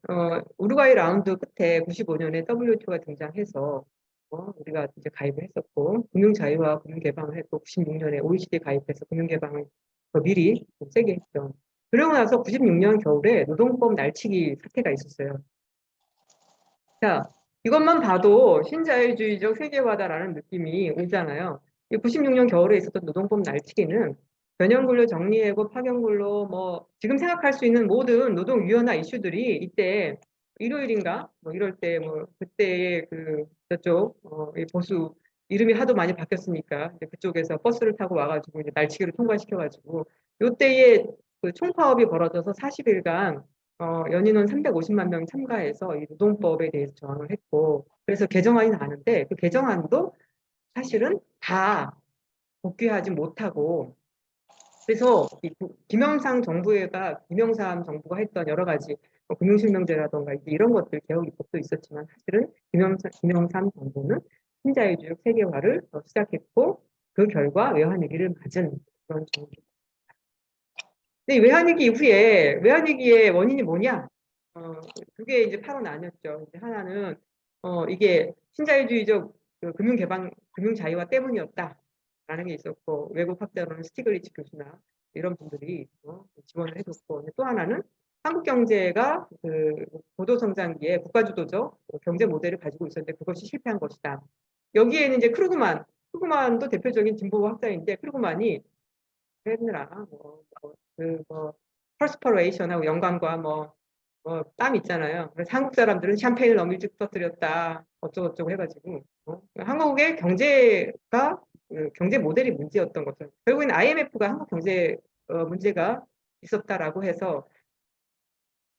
우루과이 라운드 끝에 95년에 WTO가 등장해서 우리가 이제 가입을 했었고 금융 자유화 금융 개방을 했고 96년에 OECD 가입해서 금융 개방을 더 미리 세게 했죠. 그러고 나서 96년 겨울에 노동법 날치기 사태가 있었어요. 자, 이것만 봐도 신자유주의적 세계화다라는 느낌이 오잖아요. 96년 겨울에 있었던 노동법 날치기는 변형근로 정리해고 파견근로 뭐 지금 생각할 수 있는 모든 노동 유연화 이슈들이 이때 일요일인가 뭐 이럴 때 뭐 그때의 그 저쪽 이 보수 이름이 하도 많이 바뀌었으니까 이제 그쪽에서 버스를 타고 와가지고 이제 날치기를 통과시켜가지고 요때에 그 총파업이 벌어져서 40일간 연인원 350만 명이 참가해서 이 노동법에 대해서 저항을 했고 그래서 개정안이 나왔는데 그 개정안도 사실은 다 복귀하지 못하고 그래서 김영삼 정부가 했던 여러 가지 금융실명제라던가 이런 것들 개혁 입법도 있었지만 사실은 김영삼 정부는 신자유주의 세계화를 시작했고 그 결과 외환위기를 맞은 그런 정부입니다. 근데 외환위기 이후에 외환위기의 원인이 뭐냐? 그게 이제 파로 나뉘었죠. 이제 하나는 이게 신자유주의적 그 금융 개방, 금융 자유화 때문이었다라는 게 있었고, 외국 학자로는 스티글리츠 교수나 이런 분들이 지원을 해줬고, 또 하나는 한국 경제가 그 고도 성장기에 국가 주도적 경제 모델을 가지고 있었는데 그것이 실패한 것이다. 여기에는 이제 크루그만도 대표적인 진보 학자인데, 크루그만이 했느라 퍼스퍼레이션하고 연관과 땀 있잖아요. 그래서 한국 사람들은 샴페인을 너무 일찍 터뜨렸다 어쩌고저쩌고 해가지고 한국의 경제가 경제 모델이 문제였던 거죠. 결국에는 IMF가 한국 경제 문제가 있었다라고 해서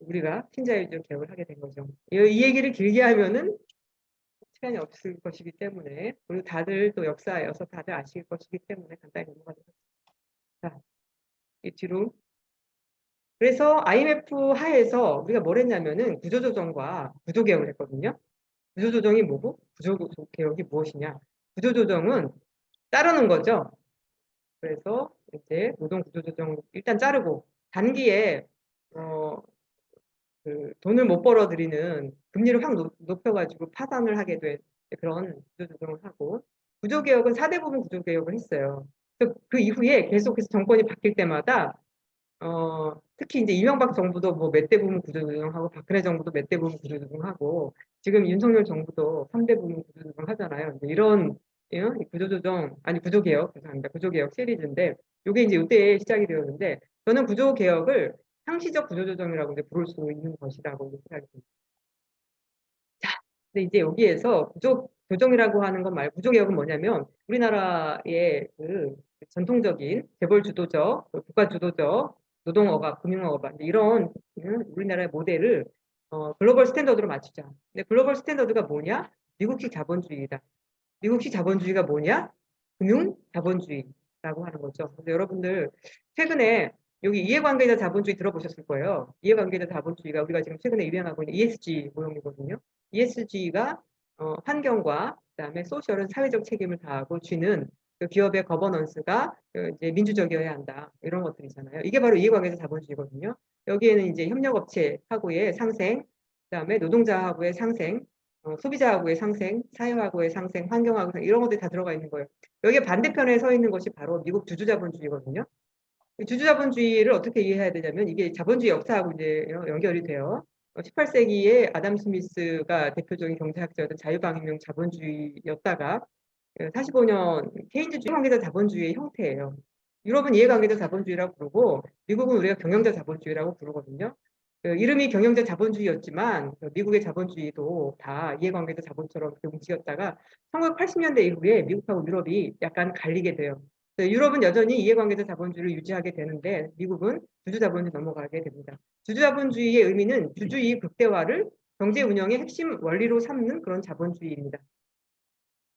우리가 신자유주의 개혁을 하게 된 거죠. 이 얘기를 길게 하면은 시간이 없을 것이기 때문에, 그리고 다들 또 역사여서 다들 아실 것이기 때문에 간단히 넘어가도록 하겠습니다. 이 뒤로. 그래서 IMF 하에서 우리가 뭘 했냐면은 구조조정과 구조개혁을 했거든요. 구조조정이 뭐고 구조개혁이 무엇이냐. 구조조정은 자르는 거죠. 그래서 이제 노동 구조조정을 일단 자르고 단기에 그 돈을 못 벌어들이는 금리를 확 높여가지고 파산을 하게 된 그런 구조조정을 하고, 구조개혁은 4대 부분 구조개혁을 했어요. 그 이후에 계속해서 정권이 바뀔 때마다 특히 이제 이명박 정부도 뭐 몇 대 부분 구조조정하고, 박근혜 정부도 몇 대 부분 구조조정하고, 지금 윤석열 정부도 3대 부분 구조조정 하잖아요. 이런 구조조정, 아니 구조개혁, 죄송합니다. 구조개혁 시리즈인데, 이게 이제 이때 시작이 되었는데, 저는 구조개혁을 상시적 구조조정이라고 이제 부를 수 있는 것이라고 생각이 듭니다. 자, 근데 이제 여기에서 구조조정이라고 하는 것 말고, 구조개혁은 뭐냐면, 우리나라의 그 전통적인 재벌 주도적, 국가 주도적 노동어가, 금융어가 이런 우리나라의 모델을 글로벌 스탠더드로 맞추자. 근데 글로벌 스탠더드가 뭐냐? 미국식 자본주의다. 미국식 자본주의가 뭐냐? 금융 자본주의라고 하는 거죠. 그래서 여러분들 최근에 여기 이해관계자 자본주의 들어보셨을 거예요. 이해관계자 자본주의가 우리가 지금 최근에 유행하고 있는 ESG 모형이거든요. ESG가 환경과 그다음에 소셜은 사회적 책임을 다하고, G는 그 기업의 거버넌스가 이제 민주적이어야 한다. 이런 것들이잖아요. 이게 바로 이해관계자 자본주의거든요. 여기에는 이제 협력업체하고의 상생, 그다음에 노동자하고의 상생, 소비자하고의 상생, 사회하고의 상생, 환경하고 이런 것들이 다 들어가 있는 거예요. 여기 반대편에 서 있는 것이 바로 미국 주주자본주의거든요. 주주자본주의를 어떻게 이해해야 되냐면, 이게 자본주의 역사하고 이제 연결이 돼요. 18세기에 아담 스미스가 대표적인 경제학자였던 자유방임용 자본주의였다가 45년 케인즈주의 관계자 자본주의의 형태예요. 유럽은 이해관계자 자본주의라고 부르고, 미국은 우리가 경영자 자본주의라고 부르거든요. 이름이 경영자 자본주의였지만 미국의 자본주의도 다 이해관계자 자본처럼 움직였다가 1980년대 이후에 미국하고 유럽이 약간 갈리게 돼요. 유럽은 여전히 이해관계자 자본주의를 유지하게 되는데, 미국은 주주자본주의 넘어가게 됩니다. 주주자본주의의 의미는 주주이익 극대화를 경제 운영의 핵심 원리로 삼는 그런 자본주의입니다.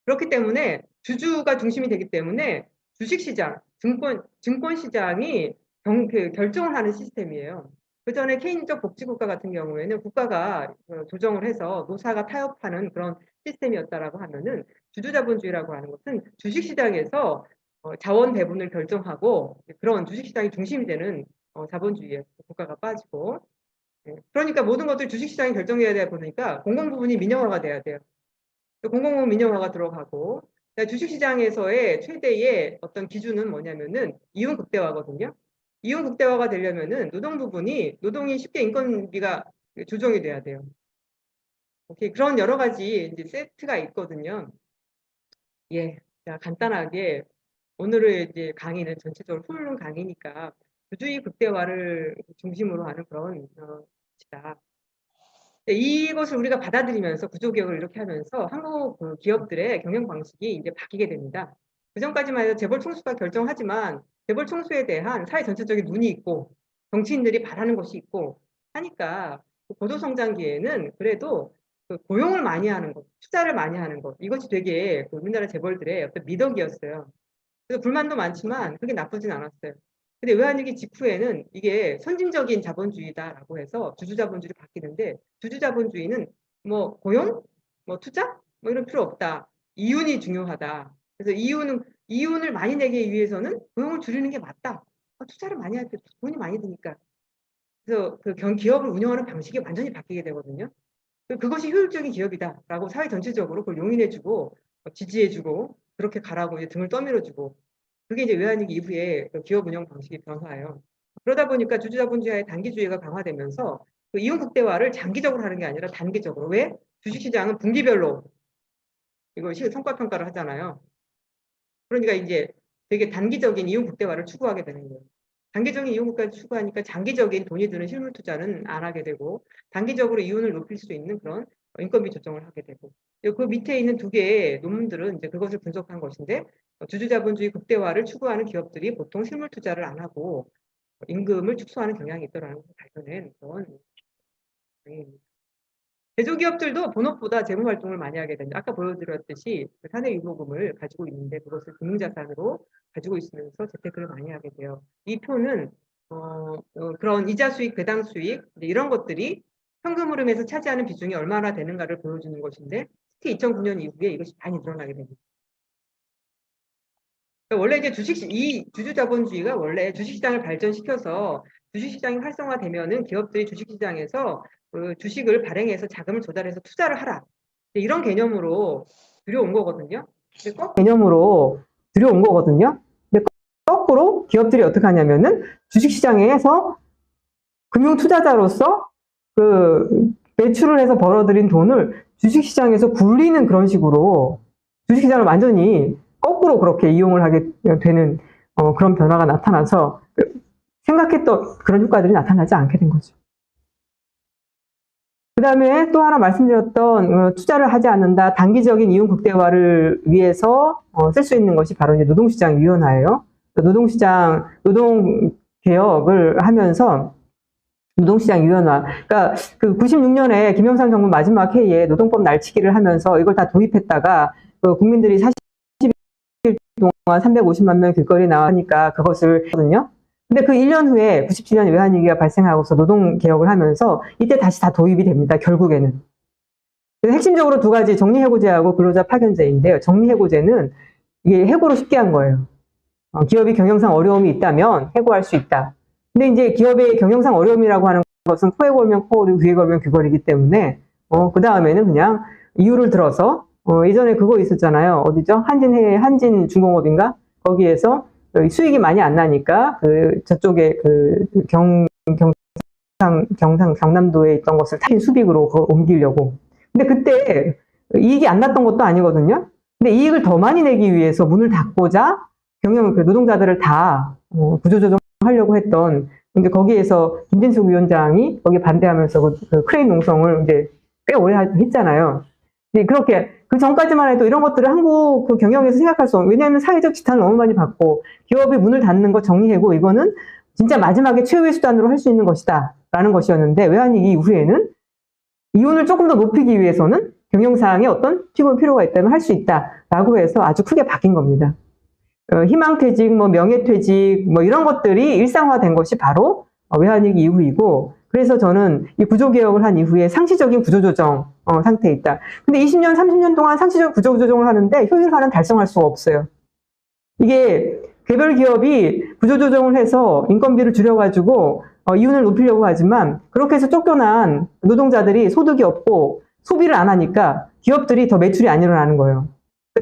그렇기 때문에 주주가 중심이 되기 때문에 주식시장, 증권시장이 결정을 하는 시스템이에요. 그 전에 케인적 복지국가 같은 경우에는 국가가 조정을 해서 노사가 타협하는 그런 시스템이었다라고 하면은, 주주자본주의라고 하는 것은 주식시장에서 자원 배분을 결정하고 그런 주식시장이 중심이 되는 자본주의예요. 국가가 빠지고. 그러니까 모든 것들 주식시장이 결정해야 되다 보니까 공공부문이 민영화가 돼야 돼요. 공공부문 민영화가 들어가고, 주식시장에서의 최대의 어떤 기준은 뭐냐면은 이윤 극대화거든요. 이윤 극대화가 되려면은 노동이 쉽게 인건비가 조정이 돼야 돼요. 오케이, 그런 여러 가지 이제 세트가 있거든요. 예, 자, 간단하게 오늘의 이제 강의는 전체적으로 훌륭 강의니까 주주의 극대화를 중심으로 하는 그런 것이다. 이것을 우리가 받아들이면서 구조개혁을 이렇게 하면서 한국 그 기업들의 경영 방식이 이제 바뀌게 됩니다. 그 전까지만 해도 재벌 총수가 결정하지만 재벌 총수에 대한 사회 전체적인 눈이 있고 정치인들이 바라는 것이 있고 하니까, 고도 성장기에는 그래도 그 고용을 많이 하는 것, 투자를 많이 하는 것, 이것이 되게 우리나라 재벌들의 어떤 미덕이었어요. 그래서 불만도 많지만 그게 나쁘진 않았어요. 근데 외환위기 직후에는 이게 선진적인 자본주의다라고 해서 주주자본주의로 바뀌는데, 주주자본주의는 뭐 고용, 뭐 투자, 뭐 이런 필요 없다. 이윤이 중요하다. 그래서 이윤을 많이 내기 위해서는 고용을 줄이는 게 맞다. 투자를 많이 할 때 돈이 많이 드니까. 그래서 그 기업을 운영하는 방식이 완전히 바뀌게 되거든요. 그것이 효율적인 기업이다라고 사회 전체적으로 그걸 용인해주고, 지지해주고 그렇게 가라고 이제 등을 떠밀어주고 그게 이제 외환위기 이후에 그 기업 운영 방식이 변화예요. 그러다 보니까 주주자본주의의 단기주의가 강화되면서 그 이윤 극대화를 장기적으로 하는 게 아니라 단기적으로. 왜? 주식시장은 분기별로 이거 성과평가를 하잖아요. 그러니까 이제 되게 단기적인 이윤 극대화를 추구하게 되는 거예요. 단기적인 이윤 극대화를 추구하니까 장기적인 돈이 드는 실물 투자는 안 하게 되고 단기적으로 이윤을 높일 수 있는 그런 인건비 조정을 하게 되고 그 밑에 있는 두 개의 논문들은 이제 그것을 분석한 것인데 주주자본주의 극대화를 추구하는 기업들이 보통 실물 투자를 안 하고 임금을 축소하는 경향이 있더라는 것을 발견한 그런 제조기업들도 본업보다 재무활동을 많이 하게 됩니다. 아까 보여드렸듯이 사내유보금을 가지고 있는데 그것을 금융자산으로 가지고 있으면서 재테크를 많이 하게 돼요. 이 표는 그런 이자 수익, 배당 수익 이런 것들이 현금 흐름에서 차지하는 비중이 얼마나 되는가를 보여주는 것인데 특히 2009년 이후에 이것이 많이 늘어나게 됩니다. 원래 이제 이 주주자본주의가 원래 주식시장을 발전시켜서 주식시장이 활성화되면은 기업들이 주식시장에서 그 주식을 발행해서 자금을 조달해서 투자를 하라. 이런 개념으로 들여온 거거든요. 개념으로 들여온 거거든요. 근데 거꾸로 기업들이 어떻게 하냐면은 주식시장에서 금융투자자로서 그 매출을 해서 벌어들인 돈을 주식시장에서 굴리는 그런 식으로 주식시장을 완전히 거꾸로 그렇게 이용을 하게 되는 그런 변화가 나타나서 생각했던 그런 효과들이 나타나지 않게 된 거죠. 그 다음에 또 하나 말씀드렸던 투자를 하지 않는다, 단기적인 이윤 극대화를 위해서 쓸 수 있는 것이 바로 이제 노동시장 유연화예요. 노동시장, 노동개혁을 하면서 노동시장 유연화. 그러니까 그 96년에 김영삼 정부 마지막 회의에 노동법 날치기를 하면서 이걸 다 도입했다가 그 국민들이 40일 동안 350만 명 길거리에 나가니까 그것을 했거든요. 근데 그 1년 후에 97년 외환위기가 발생하고서 노동개혁을 하면서 이때 다시 다 도입이 됩니다. 결국에는. 핵심적으로 두 가지 정리해고제하고 근로자 파견제인데요. 정리해고제는 이게 해고로 쉽게 한 거예요. 기업이 경영상 어려움이 있다면 해고할 수 있다. 근데 이제 기업의 경영상 어려움이라고 하는 것은 코에 걸면 코걸이고 귀에 걸면 귀걸이기 때문에 그 다음에는 그냥 이유를 들어서 예전에 그거 있었잖아요. 어디죠? 한진중공업인가? 거기에서 수익이 많이 안 나니까 저쪽에 경남도에 있던 것을 타인 수빅으로 옮기려고. 근데 그때 이익이 안 났던 것도 아니거든요. 근데 이익을 더 많이 내기 위해서 문을 닫고자 노동자들을 다 구조조정하려고 했던. 근데 거기에서 김진숙 위원장이 거기에 반대하면서 그 크레인 농성을 이제 꽤 오래 했잖아요. 그렇게 그 전까지만 해도 이런 것들을 한국 그 경영에서 생각할 수 없는, 왜냐하면 사회적 지탄을 너무 많이 받고 기업이 문을 닫는 거 정리하고 이거는 진짜 마지막에 최후의 수단으로 할 수 있는 것이다 라는 것이었는데 외환위기 이후에는 이윤을 조금 더 높이기 위해서는 경영상에 어떤 필요가 있다면 할 수 있다 라고 해서 아주 크게 바뀐 겁니다. 희망퇴직, 명예퇴직 이런 것들이 일상화된 것이 바로 외환위기 이후이고, 그래서 저는 이 구조개혁을 한 이후에 상시적인 구조조정 상태에 있다. 근데 20년, 30년 동안 상시적 구조조정을 하는데 효율화는 달성할 수가 없어요. 이게 개별 기업이 구조조정을 해서 인건비를 줄여가지고 이윤을 높이려고 하지만 그렇게 해서 쫓겨난 노동자들이 소득이 없고 소비를 안 하니까 기업들이 더 매출이 안 일어나는 거예요.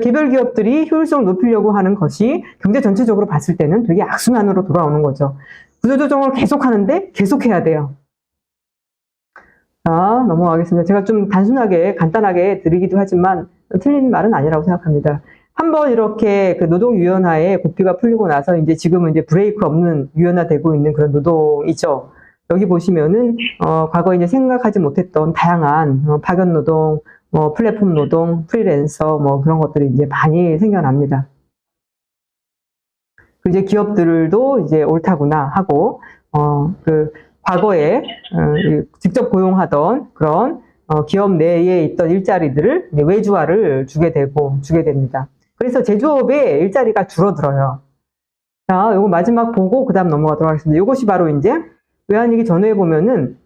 개별 기업들이 효율성을 높이려고 하는 것이 경제 전체적으로 봤을 때는 되게 악순환으로 돌아오는 거죠. 구조조정을 계속 하는데 계속해야 돼요. 자, 넘어가겠습니다. 제가 좀 단순하게 간단하게 드리기도 하지만 틀린 말은 아니라고 생각합니다. 한번 이렇게 그 노동 유연화에 고삐가 풀리고 나서 이제 지금은 이제 브레이크 없는 유연화되고 있는 그런 노동이죠. 여기 보시면은 과거에 이제 생각하지 못했던 다양한 파견 노동, 플랫폼 노동, 프리랜서 그런 것들이 이제 많이 생겨납니다. 이제 기업들도 이제 옳다구나 하고 과거에 직접 고용하던 그런 기업 내에 있던 일자리들을 외주화를 주게 됩니다. 그래서 제조업의 일자리가 줄어들어요. 자, 요거 마지막 보고 그 다음 넘어가도록 하겠습니다. 이것이 바로 이제 외환위기 전후에 보면은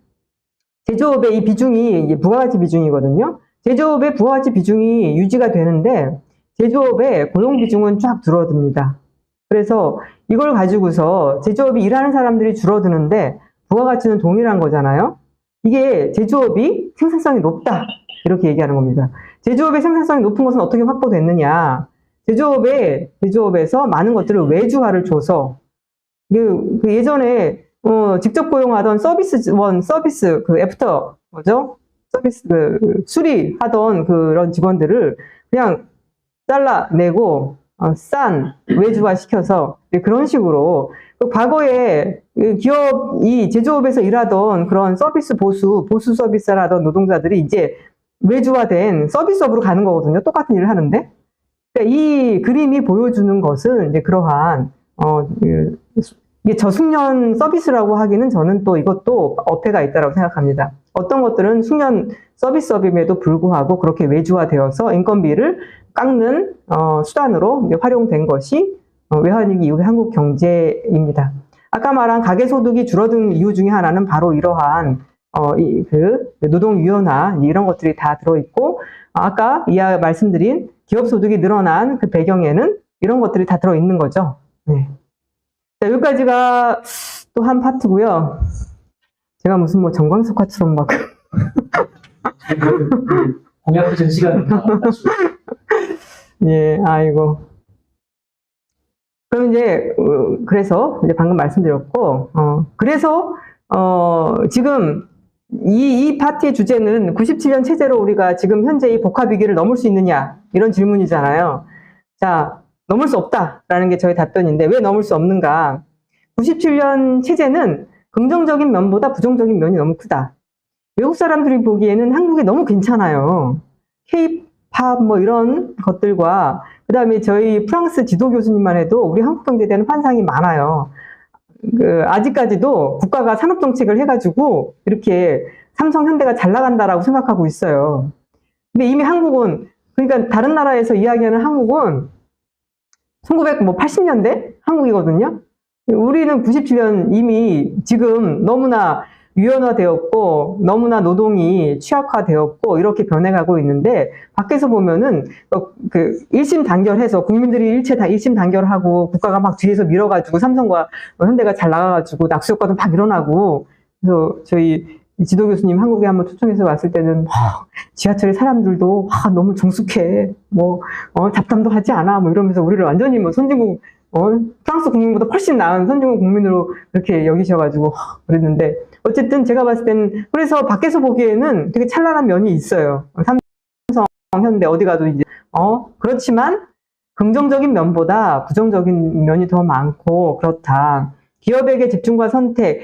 제조업의 이 비중이 이제 부가가치 비중이거든요. 제조업의 부가가치 비중이 유지가 되는데 제조업의 고용 비중은 쫙 줄어듭니다. 그래서 이걸 가지고서 제조업이 일하는 사람들이 줄어드는데 부가가치는 동일한 거잖아요. 이게 제조업이 생산성이 높다 이렇게 얘기하는 겁니다. 제조업의 생산성이 높은 것은 어떻게 확보됐느냐. 제조업에서 많은 것들을 외주화를 줘서, 예전에, 직접 고용하던 서비스, 애프터, 뭐죠? 서비스, 수리하던 그런 직원들을 그냥 잘라내고, 싼 외주화 시켜서, 그런 식으로, 과거에 이 제조업에서 일하던 그런 보수 서비스를 하던 노동자들이 이제 외주화된 서비스업으로 가는 거거든요. 똑같은 일을 하는데. 그러니까 이 그림이 보여주는 것은 이제 그러한, 이게 저숙련 서비스라고 하기는 저는 또 이것도 어폐가 있다고 생각합니다. 어떤 것들은 숙련 서비스업임에도 불구하고 그렇게 외주화되어서 인건비를 깎는 수단으로 활용된 것이 외환위기 이후의 한국 경제입니다. 아까 말한 가계소득이 줄어든 이유 중에 하나는 바로 이러한 노동 유연화 이런 것들이 다 들어있고, 아까 말씀드린 기업 소득이 늘어난 그 배경에는 이런 것들이 다 들어있는 거죠. 네. 자, 여기까지가 또 한 파트고요. 제가 무슨 뭐 정광석화처럼 막 공약하신 시간. 예, 아이고. 그럼 이제 그래서 이제 방금 말씀드렸고, 그래서 지금 이 파트의 주제는 97년 체제로 우리가 지금 현재 이 복합위기를 넘을 수 있느냐 이런 질문이잖아요. 자, 넘을 수 없다라는 게 저의 답변인데 왜 넘을 수 없는가? 97년 체제는 긍정적인 면보다 부정적인 면이 너무 크다. 외국 사람들이 보기에는 한국이 너무 괜찮아요. K-팝 뭐 이런 것들과 그 다음에 저희 프랑스 지도 교수님만 해도 우리 한국 경제에 대한 환상이 많아요. 아직까지도 국가가 산업정책을 해가지고 이렇게 삼성, 현대가 잘 나간다라고 생각하고 있어요. 근데 이미 한국은, 그러니까 다른 나라에서 이야기하는 한국은 1980년대 한국이거든요. 우리는 97년 이미 지금 너무나 유연화되었고 너무나 노동이 취약화되었고 이렇게 변해가고 있는데, 밖에서 보면은 일심 단결해서 국민들이 일심 단결하고 국가가 막 뒤에서 밀어가지고 삼성과 현대가 잘 나가가지고 낙수효과도 막 일어나고, 그래서 저희 지도 교수님 한국에 한번 초청해서 왔을 때는 지하철에 사람들도 너무 정숙해, 잡담도 하지 않아 뭐 이러면서 우리를 완전히 뭐 선진국 프랑스 국민보다 훨씬 나은 선진국 국민으로 그렇게 여기셔가지고 그랬는데, 어쨌든 제가 봤을 때는 그래서 밖에서 보기에는 되게 찬란한 면이 있어요. 삼성, 현대 어디 가도 이제 그렇지만 긍정적인 면보다 부정적인 면이 더 많고 그렇다. 기업에게 집중 선택,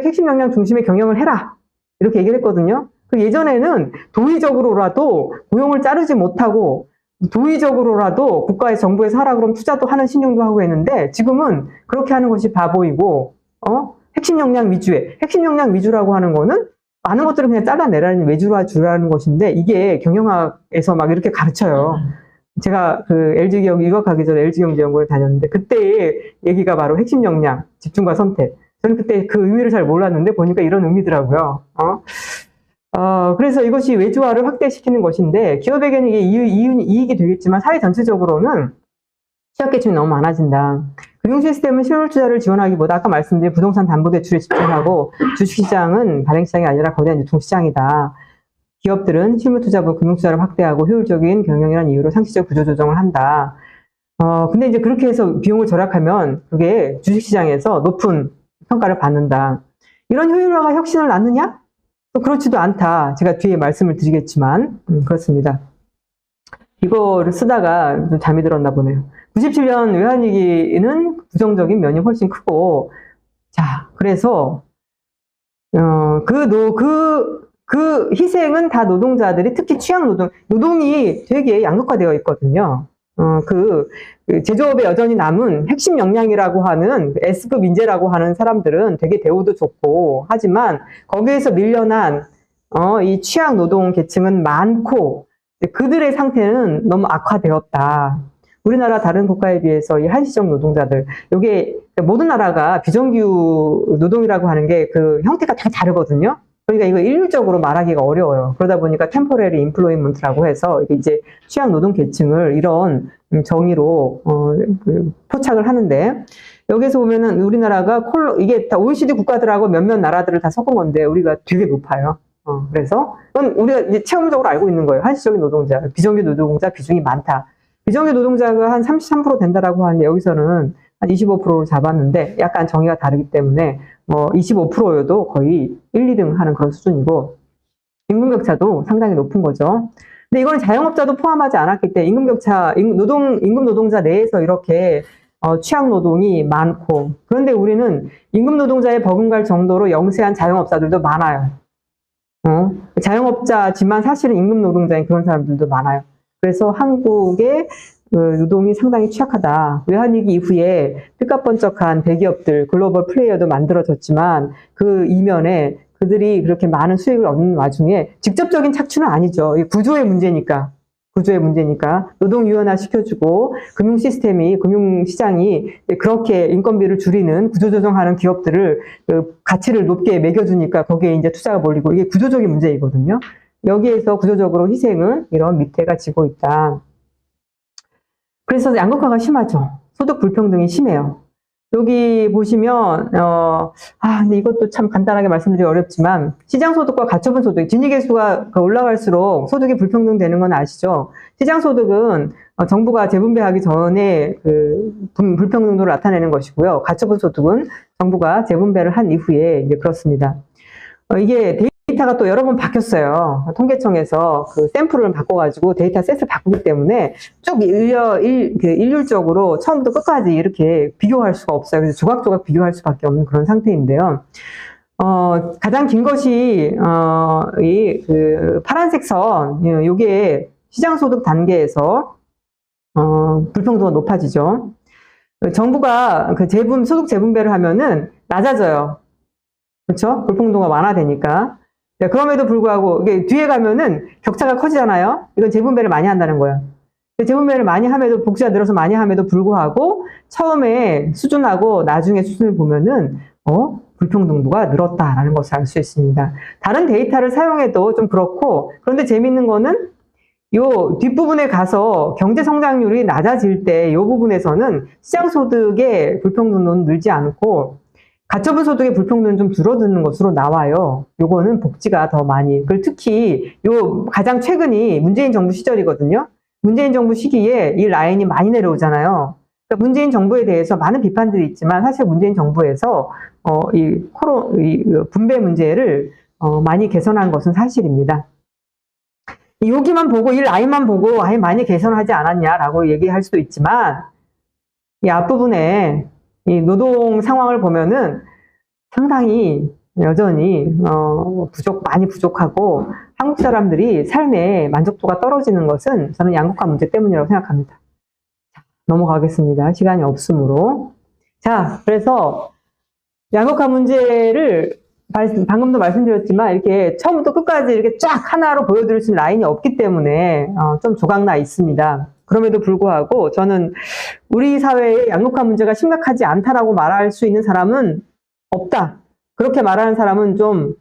핵심 역량 중심의 경영을 해라 이렇게 얘기를 했거든요. 예전에는 도의적으로라도 고용을 자르지 못하고 도의적으로라도 국가의 정부에서 하라 그러면 투자도 하는 신용도 하고 했는데, 지금은 그렇게 하는 것이 바보이고 핵심 역량 위주라고 하는 거는 많은 것들을 그냥 잘라내라는 외주화 주라는 것인데, 이게 경영학에서 막 이렇게 가르쳐요. 제가 유학 가기 전에 LG경제연구원을 다녔는데 그때의 얘기가 바로 핵심 역량, 집중과 선택. 저는 그때 그 의미를 잘 몰랐는데 보니까 이런 의미더라고요. 그래서 이것이 외주화를 확대시키는 것인데, 기업에게는 이게 이익이 되겠지만 사회 전체적으로는 취약계층이 너무 많아진다. 금융 시스템은 실물 투자를 지원하기보다 아까 말씀드린 부동산 담보대출에 집중하고, 주식시장은 발행시장이 아니라 거대한 유통시장이다. 기업들은 실물 투자부 금융 투자를 확대하고 효율적인 경영이라는 이유로 상시적 구조 조정을 한다. 근데 이제 그렇게 해서 비용을 절약하면 그게 주식시장에서 높은 평가를 받는다. 이런 효율화가 혁신을 낳느냐? 또 그렇지도 않다. 제가 뒤에 말씀을 드리겠지만 그렇습니다. 이거를 쓰다가 좀 잠이 들었나 보네요. 97년 외환위기는 부정적인 면이 훨씬 크고, 자, 그래서 그 희생은 다 노동자들이, 특히 노동이 되게 양극화되어 있거든요. 제조업에 여전히 남은 핵심 역량이라고 하는 S급 인재라고 하는 사람들은 되게 대우도 좋고 하지만, 거기에서 밀려난 이 취약 노동 계층은 많고 그들의 상태는 너무 악화되었다. 우리나라 다른 국가에 비해서 이 한시적 노동자들, 요게 모든 나라가 비정규 노동이라고 하는 게 그 형태가 다 다르거든요. 그러니까 이거 일률적으로 말하기가 어려워요. 그러다 보니까 템포러리 임플로이먼트라고 해서 이제 취약 노동 계층을 이런 정의로 포착을 하는데, 여기서 보면은 우리나라가 이게 다 OECD 국가들하고 몇몇 나라들을 다 섞은 건데 우리가 되게 높아요. 그래서 그건 우리가 이제 체험적으로 알고 있는 거예요. 한시적인 노동자, 비정규 노동자 비중이 많다. 비정규 노동자가 한 33% 된다라고 하는데 여기서는 한 25%로 잡았는데 약간 정의가 다르기 때문에 뭐 25%여도 거의 1, 2등 하는 그런 수준이고 임금격차도 상당히 높은 거죠. 근데 이거는 자영업자도 포함하지 않았기 때문에 임금격차, 임금 노동자 내에서 이렇게 취약 노동이 많고 그런데 우리는 임금 노동자에 버금갈 정도로 영세한 자영업자들도 많아요. 자영업자지만 사실은 임금 노동자인 그런 사람들도 많아요. 그래서 한국의 노동이 상당히 취약하다. 외환위기 이후에 삐까뻔쩍한 대기업들, 글로벌 플레이어도 만들어졌지만 그 이면에 그들이 그렇게 많은 수익을 얻는 와중에 직접적인 착취는 아니죠. 이 구조의 문제니까. 구조의 문제니까 노동 유연화 시켜주고 금융 시스템이 금융 시장이 그렇게 인건비를 줄이는 구조 조정하는 기업들을 가치를 높게 매겨주니까 거기에 이제 투자가 몰리고 이게 구조적인 문제이거든요. 여기에서 구조적으로 희생을 이런 밑에가 지고 있다. 그래서 양극화가 심하죠. 소득 불평등이 심해요. 여기 보시면 근데 이것도 참 간단하게 말씀드리기 어렵지만 시장소득과 가처분 소득, 진위계수가 올라갈수록 소득이 불평등되는 건 아시죠? 시장소득은 정부가 재분배하기 전에 그 불평등도를 나타내는 것이고요. 가처분 소득은 정부가 재분배를 한 이후에 이제 그렇습니다. 이게 데이터가 또 여러 번 바뀌었어요. 통계청에서 그 샘플을 바꿔가지고 데이터 셋을 바꾸기 때문에 쭉 일률적으로 처음부터 끝까지 이렇게 비교할 수가 없어요. 그래서 조각조각 비교할 수밖에 없는 그런 상태인데요. 가장 긴 것이, 파란색 선, 요게 시장소득 단계에서, 불평등도가 높아지죠. 정부가 그 소득 재분배를 하면은 낮아져요. 그렇죠? 불평등도가 완화되니까. 그럼에도 불구하고 이게 뒤에 가면은 격차가 커지잖아요. 이건 재분배를 많이 한다는 거예요. 재분배를 많이 함에도 복지가 늘어서 많이 함에도 불구하고 처음에 수준하고 나중에 수준을 보면은 불평등도가 늘었다라는 것을 알 수 있습니다. 다른 데이터를 사용해도 좀 그렇고 그런데 재밌는 거는 요 뒷부분에 가서 경제 성장률이 낮아질 때 이 부분에서는 시장 소득의 불평등도는 늘지 않고 가처분 소득의 불평등은 좀 줄어드는 것으로 나와요. 요거는 복지가 더 많이. 특히 가장 최근이 문재인 정부 시절이거든요. 문재인 정부 시기에 이 라인이 많이 내려오잖아요. 그러니까 문재인 정부에 대해서 많은 비판들이 있지만 사실 문재인 정부에서 분배 문제를 많이 개선한 것은 사실입니다. 여기만 보고 이 라인만 보고 많이 개선하지 않았냐라고 얘기할 수도 있지만 이 앞부분에 이 노동 상황을 보면은 상당히 여전히 많이 부족하고 한국 사람들이 삶의 만족도가 떨어지는 것은 저는 양극화 문제 때문이라고 생각합니다. 자, 넘어가겠습니다. 시간이 없으므로. 자, 그래서 양극화 문제를 방금도 말씀드렸지만 이렇게 처음부터 끝까지 이렇게 쫙 하나로 보여드릴 수 있는 라인이 없기 때문에 좀 조각나 있습니다. 그럼에도 불구하고 저는 우리 사회의 양극화 문제가 심각하지 않다라고 말할 수 있는 사람은 없다. 그렇게 말하는 사람은 좀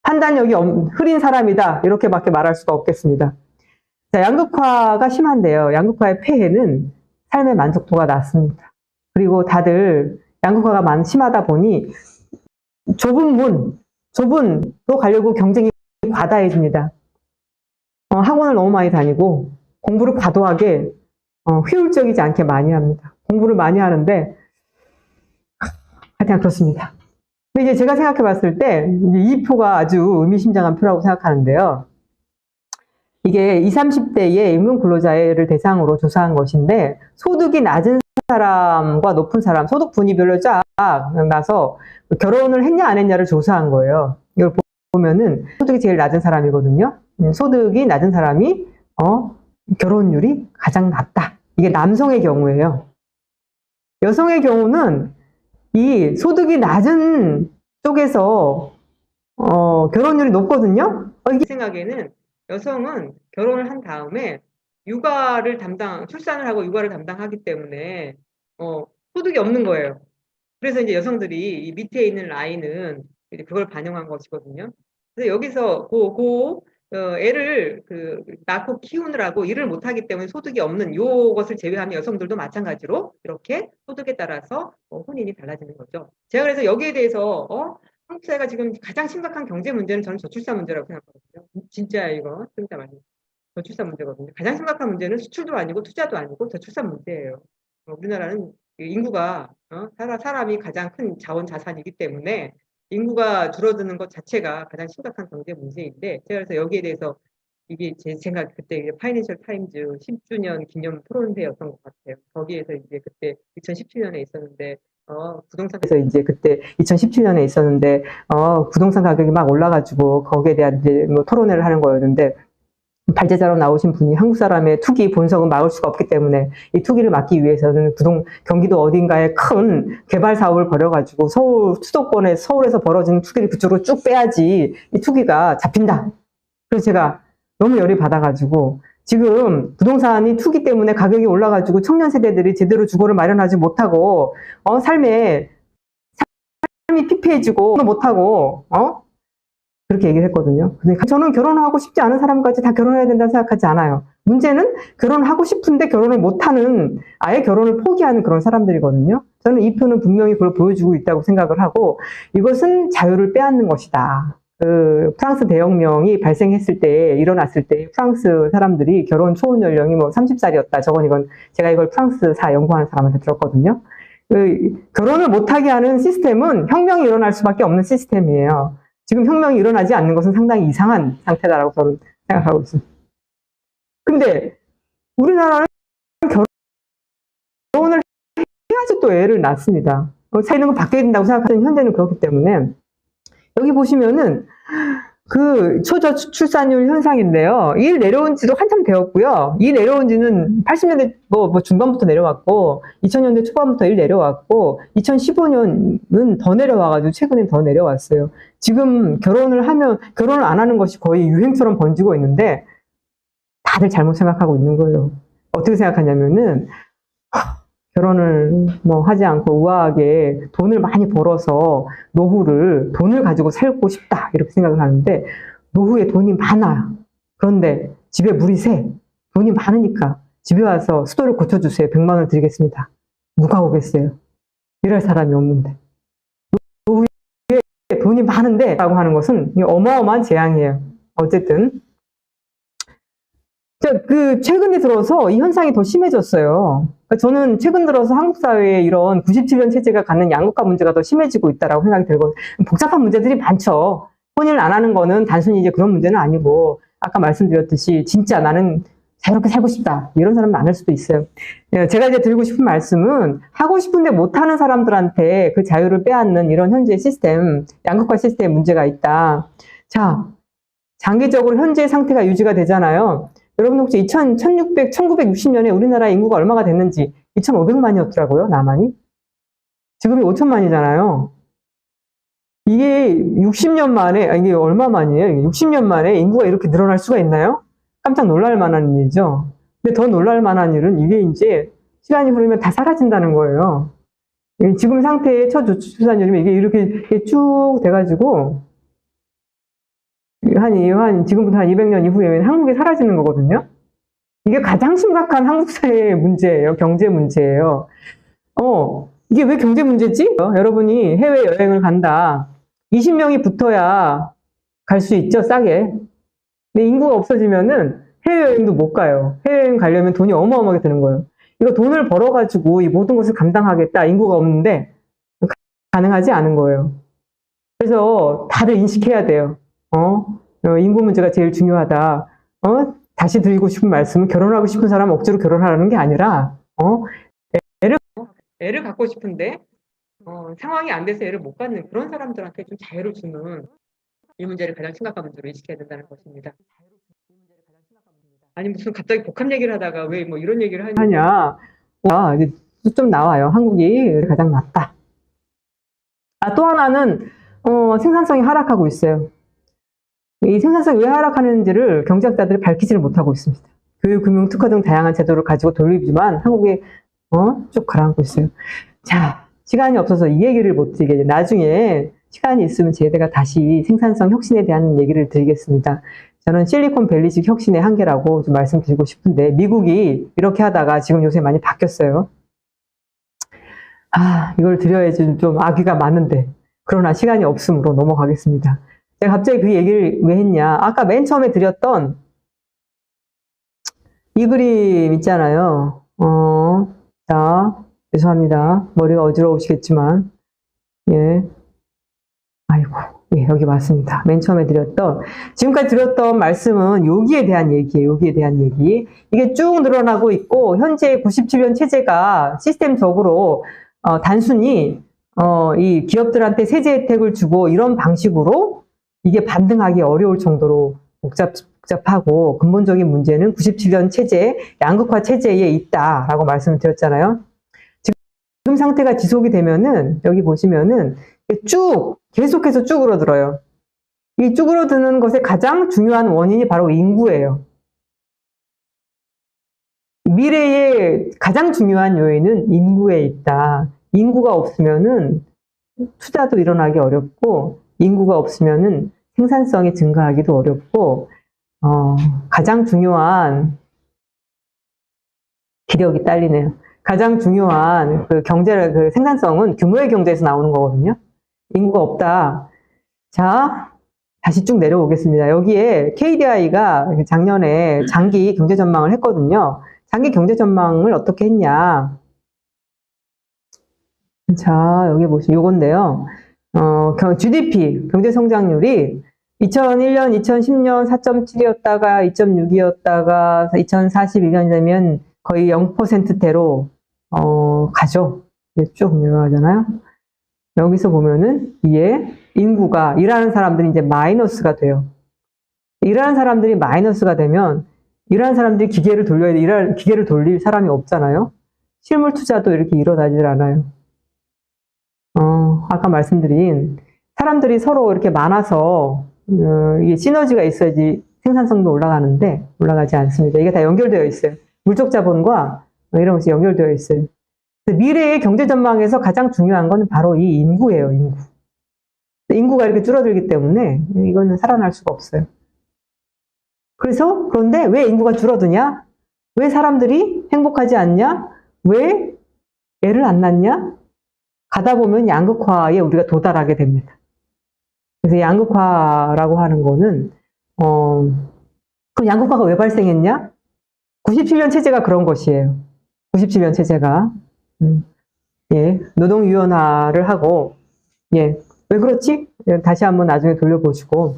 판단력이 흐린 사람이다. 이렇게밖에 말할 수가 없겠습니다. 자, 양극화가 심한데요. 양극화의 폐해는 삶의 만족도가 낮습니다. 그리고 다들 양극화가 심하다 보니 좁은로 가려고 경쟁이 과다해집니다. 학원을 너무 많이 다니고 공부를 과도하게 효율적이지 않게 많이 합니다. 공부를 많이 하는데 하여튼 그렇습니다. 근데 이제 제가 생각해 봤을 때 이 표가 아주 의미심장한 표라고 생각하는데요. 이게 20, 30대의 임금 근로자를 대상으로 조사한 것인데 소득이 낮은 사람과 높은 사람, 소득 분위별로 쫙 나서 결혼을 했냐 안 했냐를 조사한 거예요. 이걸 보면은 소득이 제일 낮은 사람이거든요. 소득이 낮은 사람이 결혼율이 가장 낮다. 이게 남성의 경우예요. 여성의 경우는 이 소득이 낮은 쪽에서 결혼율이 높거든요. 이게 생각에는 여성은 결혼을 한 다음에 출산을 하고 육아를 담당하기 때문에 소득이 없는 거예요. 그래서 이제 여성들이 이 밑에 있는 라인은 이제 그걸 반영한 것이거든요. 그래서 여기서 애를 낳고 키우느라고 일을 못하기 때문에 소득이 없는 요것을 제외하면 여성들도 마찬가지로 이렇게 소득에 따라서 혼인이 달라지는 거죠. 제가 그래서 여기에 대해서 한국 사회가 지금 가장 심각한 경제 문제는 저는 저출산 문제라고 생각하거든요. 진짜 이거 진짜 많이 저출산 문제거든요. 가장 심각한 문제는 수출도 아니고 투자도 아니고 저출산 문제예요. 우리나라는 인구가 사람이 가장 큰 자원 자산이기 때문에 인구가 줄어드는 것 자체가 가장 심각한 경제 문제인데, 제가 그래서 여기에 대해서 이게 제 생각 그때 파이낸셜 타임즈 10주년 기념 토론회였던 것 같아요. 거기에서 이제 그때 2017년에 있었는데 부동산에서 이제 그때 2017년에 있었는데 부동산 가격이 막 올라가지고 거기에 대한 이제 뭐 토론회를 하는 거였는데, 발제자로 나오신 분이 한국 사람의 투기 본성은 막을 수가 없기 때문에 이 투기를 막기 위해서는 경기도 어딘가에 큰 개발 사업을 벌여가지고 서울에서 벌어지는 투기를 그쪽으로 쭉 빼야지 이 투기가 잡힌다. 그래서 제가 너무 열이 받아가지고, 지금 부동산이 투기 때문에 가격이 올라가지고 청년 세대들이 제대로 주거를 마련하지 못하고 삶이 피폐해지고 못하고 그렇게 얘기를 했거든요. 근데 저는 결혼하고 싶지 않은 사람까지 다 결혼해야 된다고 생각하지 않아요. 문제는 결혼하고 싶은데 결혼을 못하는, 아예 결혼을 포기하는 그런 사람들이거든요. 저는 이 표는 분명히 그걸 보여주고 있다고 생각을 하고, 이것은 자유를 빼앗는 것이다. 프랑스 대혁명이 일어났을 때 프랑스 사람들이 결혼 초혼 연령이 뭐 30살이었다. 이건 제가 이걸 프랑스사 연구하는 사람한테 들었거든요. 결혼을 못하게 하는 시스템은 혁명이 일어날 수밖에 없는 시스템이에요. 지금 혁명이 일어나지 않는 것은 상당히 이상한 상태다라고 저는 생각하고 있습니다. 근데 우리나라는 결혼을 해야지 또 애를 낳습니다. 사는 건 바뀌어야 된다고 생각하는 현재는 그렇기 때문에, 여기 보시면은 초저출산율 현상인데요. 이 내려온 지도 한참 되었고요. 이 내려온 지는 80년대 중반부터 내려왔고, 2000년대 초반부터 내려왔고, 2015년은 더 내려와가지고 최근엔 더 내려왔어요. 지금 결혼을 안 하는 것이 거의 유행처럼 번지고 있는데, 다들 잘못 생각하고 있는 거예요. 어떻게 생각하냐면은, 결혼을 하지 않고 우아하게 돈을 많이 벌어서 돈을 가지고 살고 싶다, 이렇게 생각을 하는데, 노후에 돈이 많아. 그런데 집에 물이 새. 돈이 많으니까 집에 와서 수도를 고쳐주세요. 100만 원을 드리겠습니다. 누가 오겠어요? 일할 사람이 없는데. 노후에 돈이 많은데 라고 하는 것은 어마어마한 재앙이에요. 어쨌든 최근에 들어서 이 현상이 더 심해졌어요. 저는 최근 들어서 한국 사회에 이런 97년 체제가 갖는 양극화 문제가 더 심해지고 있다고 생각이 들고, 복잡한 문제들이 많죠. 혼인을 안 하는 거는 단순히 이제 그런 문제는 아니고, 아까 말씀드렸듯이 진짜 나는 자유롭게 살고 싶다, 이런 사람 많을 수도 있어요. 제가 이제 드리고 싶은 말씀은, 하고 싶은데 못하는 사람들한테 그 자유를 빼앗는 이런 현재 시스템, 양극화 시스템에 문제가 있다. 자, 장기적으로 현재 상태가 유지가 되잖아요. 여러분 혹시 1960년에 우리나라 인구가 얼마가 됐는지, 2,500만이었더라고요, 남한이. 지금이 5천만이잖아요. 이게 60년 만에, 이게 얼마 만이에요? 60년 만에 인구가 이렇게 늘어날 수가 있나요? 깜짝 놀랄 만한 일이죠. 근데 더 놀랄 만한 일은 이게 이제 시간이 흐르면 다 사라진다는 거예요. 지금 상태의 초저출산율이면 이게 이렇게 쭉 돼가지고, 지금부터 한 200년 이후에 한국이 사라지는 거거든요. 이게 가장 심각한 한국 사회의 문제예요. 경제 문제예요. 이게 왜 경제 문제지? 여러분이 해외 여행을 간다. 20명이 붙어야 갈 수 있죠, 싸게. 근데 인구가 없어지면은 해외여행도 못 가요. 해외여행 가려면 돈이 어마어마하게 드는 거예요. 이거 돈을 벌어가지고 이 모든 것을 감당하겠다. 인구가 없는데 가능하지 않은 거예요. 그래서 다들 인식해야 돼요. 인구 문제가 제일 중요하다. 다시 드리고 싶은 말씀은, 결혼하고 싶은 사람 억지로 결혼하라는 게 아니라, 애를 갖고 싶은데, 상황이 안 돼서 애를 못 갖는 그런 사람들한테 좀 자유를 주는, 이 문제를 가장 심각한 문제로 인식해야 된다는 것입니다. 아니, 무슨 갑자기 복합 얘기를 하다가 왜 이런 얘기를 하냐. 이제 좀 나와요. 한국이 가장 낫다. 또 하나는, 생산성이 하락하고 있어요. 이 생산성이 왜 하락하는지를 경제학자들이 밝히지를 못하고 있습니다. 교육, 금융, 특화 등 다양한 제도를 가지고 돌리지만 한국이 쭉 가라앉고 있어요. 자, 시간이 없어서 이 얘기를 못 드리게, 나중에 시간이 있으면 제가 다시 생산성 혁신에 대한 얘기를 드리겠습니다. 저는 실리콘밸리식 혁신의 한계라고 좀 말씀드리고 싶은데, 미국이 이렇게 하다가 지금 요새 많이 바뀌었어요. 이걸 드려야지 좀 악의가 많은데. 그러나 시간이 없으므로 넘어가겠습니다. 제가 갑자기 그 얘기를 왜 했냐. 아까 맨 처음에 드렸던 이 그림 있잖아요. 자, 죄송합니다. 머리가 어지러우시겠지만, 예. 아이고, 예, 여기 맞습니다. 맨 처음에 드렸던, 지금까지 드렸던 말씀은 여기에 대한 얘기예요. 여기에 대한 얘기. 이게 쭉 늘어나고 있고, 현재 97년 체제가 시스템적으로, 단순히, 이 기업들한테 세제 혜택을 주고 이런 방식으로 이게 반등하기 어려울 정도로 복잡하고 근본적인 문제는 97년 체제, 양극화 체제에 있다라고 말씀을 드렸잖아요. 지금 상태가 지속이 되면은 여기 보시면은 쭉 계속해서 쭉 울어들어요. 이 쭉 울어드는 것의 가장 중요한 원인이 바로 인구예요. 미래의 가장 중요한 요인은 인구에 있다. 인구가 없으면은 투자도 일어나기 어렵고 인구가 없으면은 생산성이 증가하기도 어렵고 가장 중요한 기력이 딸리네요. 가장 중요한 그 생산성은 규모의 경제에서 나오는 거거든요. 인구가 없다. 자, 다시 쭉 내려오겠습니다. 여기에 KDI가 작년에 장기 경제 전망을 했거든요. 장기 경제 전망을 어떻게 했냐. 자, 여기 보시면 요건데요. GDP, 경제 성장률이 2001년, 2010년 4.7이었다가 2.6이었다가 2042년 되면 거의 0%대로 가죠. 쭉 내려가잖아요. 여기서 보면은 이게 인구가 일하는 사람들이 이제 마이너스가 돼요. 일하는 사람들이 마이너스가 되면 일하는 사람들이 기계를 돌려야 돼. 기계를 돌릴 사람이 없잖아요. 실물 투자도 이렇게 일어나질 않아요. 아까 말씀드린 사람들이 서로 이렇게 많아서 이게 시너지가 있어야지 생산성도 올라가는데 올라가지 않습니다. 이게 다 연결되어 있어요. 물적 자본과 이런 것이 연결되어 있어요. 미래의 경제 전망에서 가장 중요한 건 바로 이 인구예요. 인구. 인구가 이렇게 줄어들기 때문에 이거는 살아날 수가 없어요. 그런데 왜 인구가 줄어드냐? 왜 사람들이 행복하지 않냐? 왜 애를 안 낳냐? 가다 보면 양극화에 우리가 도달하게 됩니다. 그래서 양극화라고 하는 거는 그럼 양극화가 왜 발생했냐? 97년 체제가 그런 것이에요. 97년 체제가 예, 노동유연화를 하고 예, 왜 그렇지? 다시 한번 나중에 돌려보시고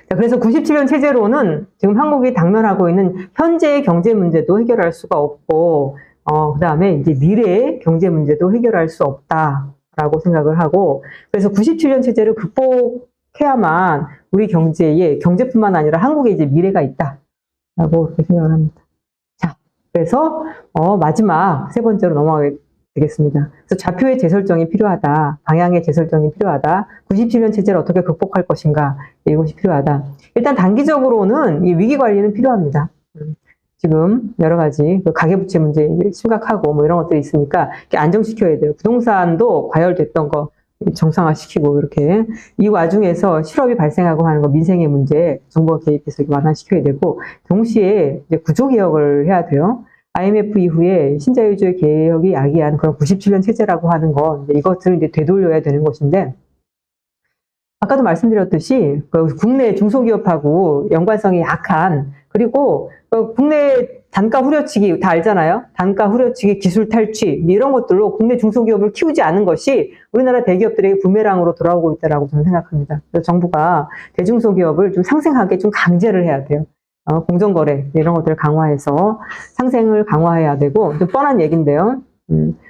자, 그래서 97년 체제로는 지금 한국이 당면하고 있는 현재의 경제 문제도 해결할 수가 없고 그 다음에 이제 미래의 경제 문제도 해결할 수 없다라고 생각을 하고 그래서 97년 체제를 극복해야만 우리 경제뿐만 아니라 한국에 이제 미래가 있다라고 그렇게 생각을 합니다. 자, 그래서 마지막 세 번째로 넘어가게 되겠습니다. 그래서 좌표의 재설정이 필요하다. 방향의 재설정이 필요하다. 97년 체제를 어떻게 극복할 것인가. 이것이 필요하다. 일단 단기적으로는 이 위기 관리는 필요합니다. 지금 여러 가지 가계부채 문제 심각하고 뭐 이런 것들이 있으니까 이렇게 안정시켜야 돼요. 부동산도 과열됐던 거 정상화시키고 이렇게 이 와중에서 실업이 발생하고 하는 거 민생의 문제 정부가 개입해서 완화시켜야 되고 동시에 이제 구조개혁을 해야 돼요. IMF 이후에 신자유주의 개혁이 야기한 그런 97년 체제라고 하는 거 이것들을 이제 되돌려야 되는 것인데 아까도 말씀드렸듯이 국내 중소기업하고 연관성이 약한 그리고 국내 단가 후려치기 다 알잖아요. 단가 후려치기, 기술 탈취 이런 것들로 국내 중소기업을 키우지 않은 것이 우리나라 대기업들에게 부메랑으로 돌아오고 있다고 저는 생각합니다. 그래서 정부가 대중소기업을 좀 상생하게 좀 강제를 해야 돼요. 공정거래 이런 것들을 강화해서 상생을 강화해야 되고 좀 뻔한 얘기인데요.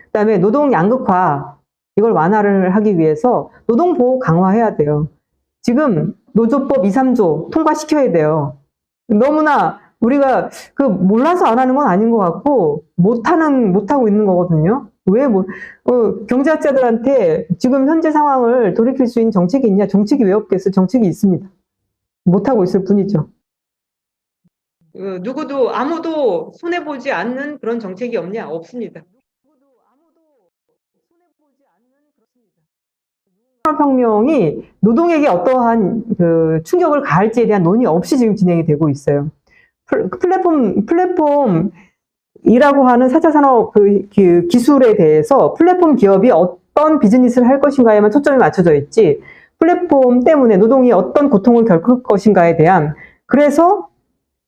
그다음에 노동 양극화 이걸 완화를 하기 위해서 노동보호 강화해야 돼요. 지금 노조법 2, 3조 통과시켜야 돼요. 너무나 우리가 몰라서 안 하는 건 아닌 것 같고 못하고 있는 거거든요. 왜 경제학자들한테 지금 현재 상황을 돌이킬 수 있는 정책이 있냐? 정책이 왜 없겠어요? 정책이 있습니다. 못하고 있을 뿐이죠. 아무도 손해보지 않는 그런 정책이 없냐? 없습니다. 산업혁명이 노동에게 어떠한 충격을 가할지에 대한 논의 없이 지금 진행이 되고 있어요. 플랫폼 이라고 하는 4차 산업 그 기술에 대해서 플랫폼 기업이 어떤 비즈니스를 할 것인가에만 초점이 맞춰져 있지, 플랫폼 때문에 노동이 어떤 고통을 겪을 것인가에 대한, 그래서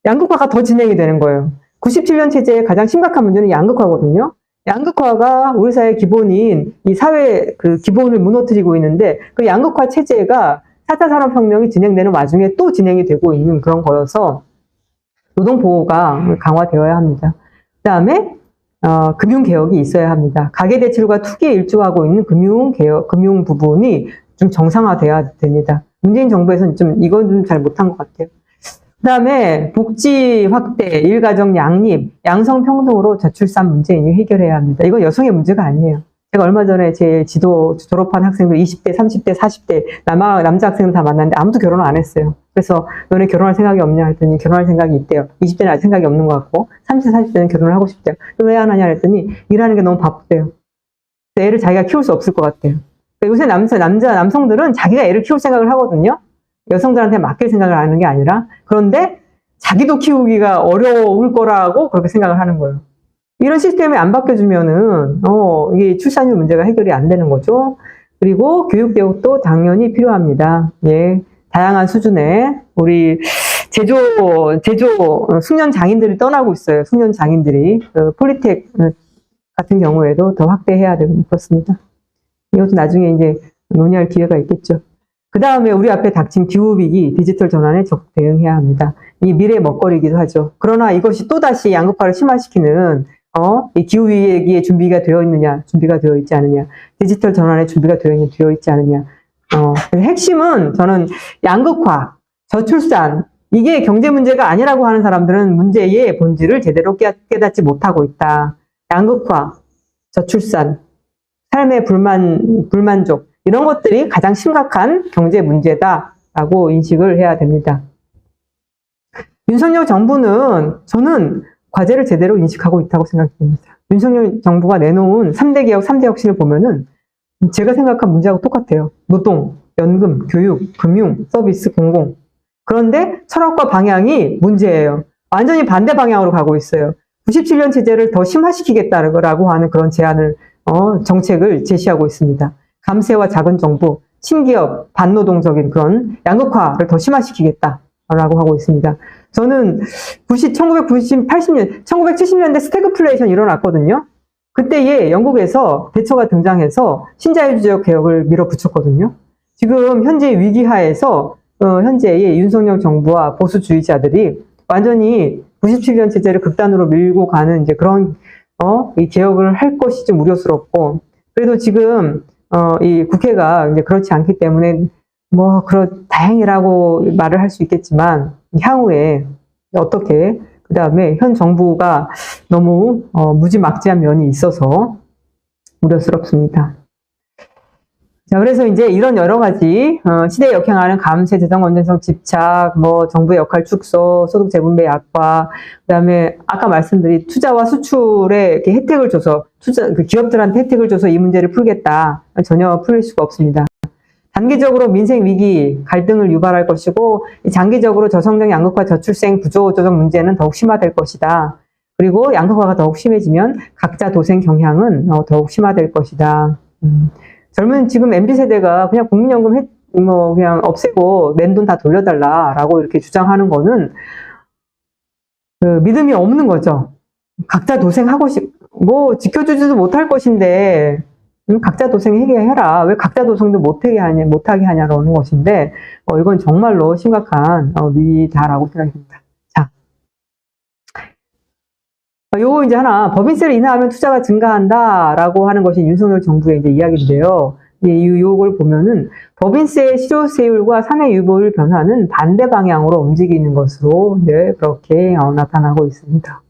양극화가 더 진행이 되는 거예요. 97년 체제의 가장 심각한 문제는 양극화거든요. 양극화가 우리 사회의 기본인 이 사회 그 기본을 무너뜨리고 있는데, 그 양극화 체제가 4차 산업혁명이 진행되는 와중에 또 진행이 되고 있는 그런 거여서 노동보호가 강화되어야 합니다. 그 다음에 금융개혁이 있어야 합니다. 가계대출과 투기에 일조하고 있는 금융 부분이 좀 정상화돼야 됩니다. 문재인 정부에서는 좀 이건 좀 잘 못한 것 같아요. 그 다음에 복지 확대, 일가정 양립, 양성평등으로 저출산 문제 해결해야 합니다. 이건 여성의 문제가 아니에요. 제가 얼마 전에 제 지도 졸업한 학생들 20대, 30대, 40대 남자 학생들 다 만났는데 아무도 결혼을 안 했어요. 그래서 너네 결혼할 생각이 없냐 했더니 결혼할 생각이 있대요. 20대는 아직 생각이 없는 것 같고 30대, 40대는 결혼을 하고 싶대요. 왜 안 하냐 했더니 일하는 게 너무 바쁘대요. 애를 자기가 키울 수 없을 것 같대요. 요새 남성들은 자기가 애를 키울 생각을 하거든요. 여성들한테 맡길 생각을 하는 게 아니라. 그런데 자기도 키우기가 어려울 거라고 그렇게 생각을 하는 거예요. 이런 시스템이 안 바뀌어주면은 이게 출산율 문제가 해결이 안 되는 거죠. 그리고 교육개혁도 당연히 필요합니다. 예, 다양한 수준의 우리 제조 숙련 장인들이 떠나고 있어요. 숙련 장인들이 폴리텍 같은 경우에도 더 확대해야 되고 그렇습니다. 이것도 나중에 이제 논의할 기회가 있겠죠. 그 다음에 우리 앞에 닥친 기후위기, 디지털 전환에 적극 대응해야 합니다. 이 미래의 먹거리이기도 하죠. 그러나 이것이 또다시 양극화를 심화시키는 이 기후위기에 준비가 되어 있느냐, 준비가 되어 있지 않느냐, 디지털 전환에 준비가 되어 있지 않느냐. 핵심은 저는 양극화, 저출산, 이게 경제 문제가 아니라고 하는 사람들은 문제의 본질을 제대로 깨닫지 못하고 있다. 양극화, 저출산, 삶의 불만족, 이런 것들이 가장 심각한 경제 문제다라고 인식을 해야 됩니다. 윤석열 정부는 저는 과제를 제대로 인식하고 있다고 생각됩니다. 윤석열 정부가 내놓은 3대 개혁, 3대 혁신을 보면은 제가 생각한 문제하고 똑같아요. 노동, 연금, 교육, 금융, 서비스, 공공. 그런데 철학과 방향이 문제예요. 완전히 반대 방향으로 가고 있어요. 97년 체제를 더 심화시키겠다라고 하는 그런 제안을, 정책을 제시하고 있습니다. 감세와 작은 정부, 친기업, 반노동적인 그런 양극화를 더 심화시키겠다라고 하고 있습니다. 저는 1970년대 스태그플레이션이 일어났거든요. 그때에 영국에서 대처가 등장해서 신자유주의 개혁을 밀어붙였거든요. 지금 현재 위기하에서 현재의 윤석열 정부와 보수주의자들이 완전히 97년 체제를 극단으로 밀고 가는 이제 그런 이 개혁을 할 것이 좀 우려스럽고, 그래도 지금 이 국회가 이제 그렇지 않기 때문에 다행이라고 말을 할 수 있겠지만, 향후에 어떻게, 그 다음에 현 정부가 너무 무지막지한 면이 있어서 우려스럽습니다. 자, 그래서 이제 이런 여러 가지 시대에 역행하는 감세, 재정 건전성 집착, 정부의 역할 축소, 소득 재분배 약화, 그다음에 아까 말씀드린 투자와 수출에 이렇게 혜택을 줘서 기업들한테 혜택을 줘서 이 문제를 풀겠다, 전혀 풀릴 수가 없습니다. 단기적으로 민생 위기, 갈등을 유발할 것이고, 장기적으로 저성장 양극화, 저출생, 구조 조정 문제는 더욱 심화될 것이다. 그리고 양극화가 더욱 심해지면 각자 도생 경향은 더욱 심화될 것이다. 젊은 지금 MZ세대가 그냥 국민연금 그냥 없애고 낸 돈 다 돌려달라라고 이렇게 주장하는 거는 믿음이 없는 거죠. 각자 도생하고 지켜주지도 못할 것인데 각자 도생 해결해라. 왜 각자 도생도 못하게 하냐라는 것인데 이건 정말로 심각한 위기다라고 생각합니다. 자, 요거 이제 하나, 법인세를 인하하면 투자가 증가한다라고 하는 것이 윤석열 정부의 이제 이야기인데요. 요걸 보면은 법인세 실효세율과 사내 유보율 변화는 반대 방향으로 움직이는 것으로 그렇게 나타나고 있습니다.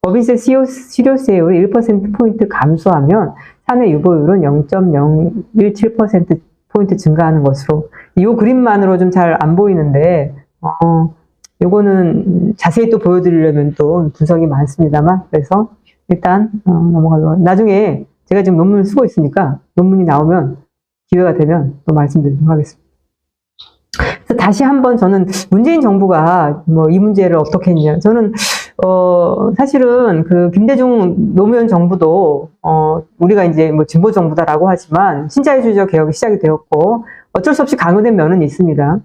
법인세 실효세율이 1%포인트 감소하면 사내 유보율은 0.017%포인트 증가하는 것으로, 이 그림만으로 좀 잘 안 보이는데, 요거는 자세히 또 보여드리려면 또 분석이 많습니다만, 그래서 일단 넘어가도록, 나중에 제가 지금 논문을 쓰고 있으니까 논문이 나오면 기회가 되면 또 말씀드리도록 하겠습니다. 그래서 다시 한번 저는 문재인 정부가 이 문제를 어떻게 했냐, 저는 사실은 그 김대중 노무현 정부도, 우리가 이제 뭐 진보 정부다라고 하지만 신자유주의적 개혁이 시작이 되었고, 어쩔 수 없이 강요된 면은 있습니다.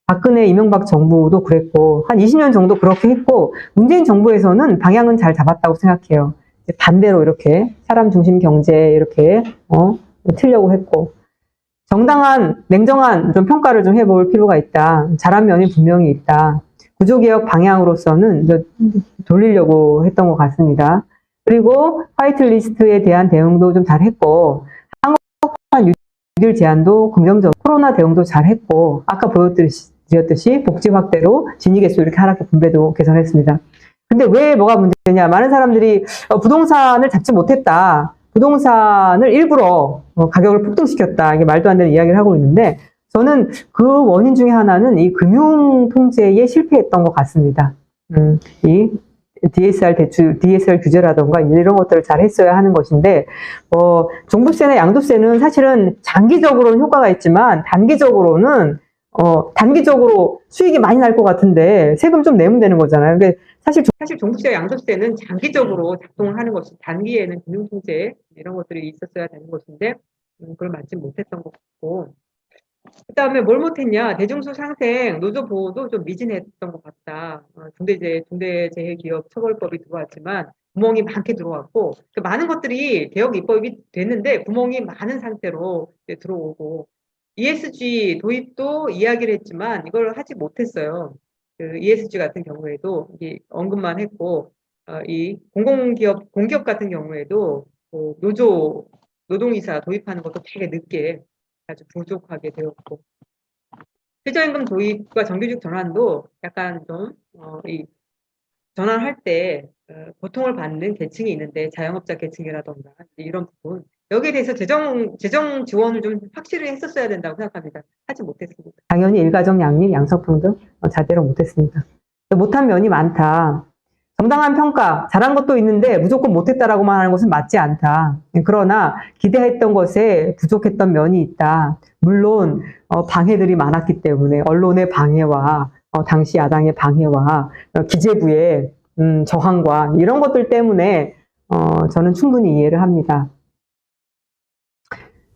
박근혜, 이명박 정부도 그랬고, 한 20년 정도 그렇게 했고, 문재인 정부에서는 방향은 잘 잡았다고 생각해요. 반대로 이렇게 사람 중심 경제 이렇게, 틀려고 했고, 정당한, 냉정한 좀 평가를 좀 해볼 필요가 있다. 잘한 면이 분명히 있다. 구조개혁 방향으로서는 돌리려고 했던 것 같습니다. 그리고 화이트리스트에 대한 대응도 좀 잘했고, 한국판 뉴딜 제안도 긍정적, 코로나 대응도 잘했고, 아까 보여드렸듯이 복지 확대로 진위계수 이렇게 하락의 분배도 개선했습니다. 근데 왜 뭐가 문제냐? 많은 사람들이 부동산을 잡지 못했다. 부동산을 일부러 가격을 폭등시켰다. 이게 말도 안 되는 이야기를 하고 있는데, 저는 그 원인 중에 하나는 이 금융 통제에 실패했던 것 같습니다. 이 DSR 대출, DSR 규제라던가 이런 것들을 잘 했어야 하는 것인데, 종부세나 양도세는 사실은 장기적으로는 효과가 있지만, 단기적으로 수익이 많이 날 것 같은데, 세금 좀 내면 되는 거잖아요. 근데 사실 종부세와 양도세는 장기적으로 작동을 하는 것이, 단기에는 금융 통제 이런 것들이 있었어야 되는 것인데, 그걸 맞지 못했던 것 같고, 그 다음에 뭘 못했냐? 대중소 상생, 노조 보호도 좀 미진했던 것 같다. 중대재해기업처벌법이 들어왔지만 구멍이 많게 들어왔고, 그 많은 것들이 개혁 입법이 됐는데 구멍이 많은 상태로 들어오고, ESG 도입도 이야기를 했지만 이걸 하지 못했어요. 그 ESG 같은 경우에도 언급만 했고, 이 공기업 같은 경우에도 노동이사 도입하는 것도 되게 늦게 아주 부족하게 되었고, 최저임금 도입과 정규직 전환도 약간 좀 전환할 때 고통을 받는 계층이 있는데, 자영업자 계층이라던가 이런 부분, 여기에 대해서 재정 지원을 좀 확실히 했었어야 된다고 생각합니다. 하지 못했습니다. 당연히 일가정 양립, 양성평등 제대로 못했습니다. 못한 면이 많다. 정당한 평가, 잘한 것도 있는데 무조건 못했다라고만 하는 것은 맞지 않다. 그러나 기대했던 것에 부족했던 면이 있다. 물론 방해들이 많았기 때문에, 언론의 방해와 당시 야당의 방해와 기재부의 저항과 이런 것들 때문에 저는 충분히 이해를 합니다.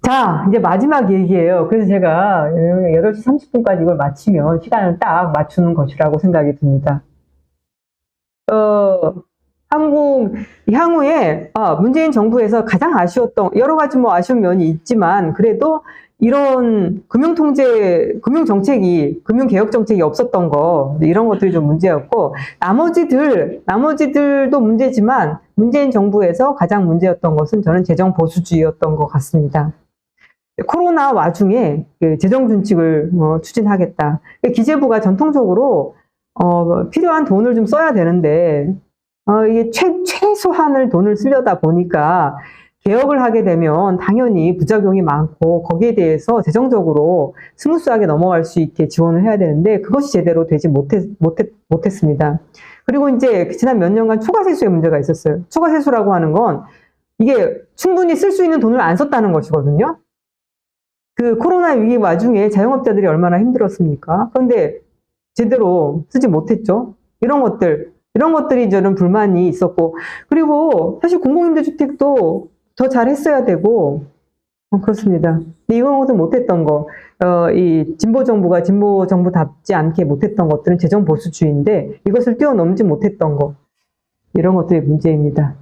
자, 이제 마지막 얘기예요. 그래서 제가 8시 30분까지 이걸 마치면 시간을 딱 맞추는 것이라고 생각이 듭니다. 한국 향후에 문재인 정부에서 가장 아쉬웠던, 여러 가지 뭐 아쉬운 면이 있지만 그래도 이런 금융개혁 정책이 없었던 거, 이런 것들이 좀 문제였고, 나머지들도 문제지만 문재인 정부에서 가장 문제였던 것은 저는 재정 보수주의였던 것 같습니다. 코로나 와중에 재정 준칙을 추진하겠다. 기재부가 전통적으로 필요한 돈을 좀 써야 되는데, 이게 최소한을 돈을 쓰려다 보니까 개혁을 하게 되면 당연히 부작용이 많고, 거기에 대해서 재정적으로 스무스하게 넘어갈 수 있게 지원을 해야 되는데, 그것이 제대로 되지 못했습니다. 그리고 이제 지난 몇 년간 초과세수의 문제가 있었어요. 초과세수라고 하는 건 이게 충분히 쓸 수 있는 돈을 안 썼다는 것이거든요. 그 코로나 위기 와중에 자영업자들이 얼마나 힘들었습니까? 그런데 제대로 쓰지 못했죠. 이런 것들이 저는 불만이 있었고, 그리고 사실 공공임대주택도 더 잘했어야 되고, 그렇습니다. 근데 이런 것도 못했던 거, 이 진보 정부답지 않게 못했던 것들은 재정 보수주의인데, 이것을 뛰어넘지 못했던 거, 이런 것들이 문제입니다.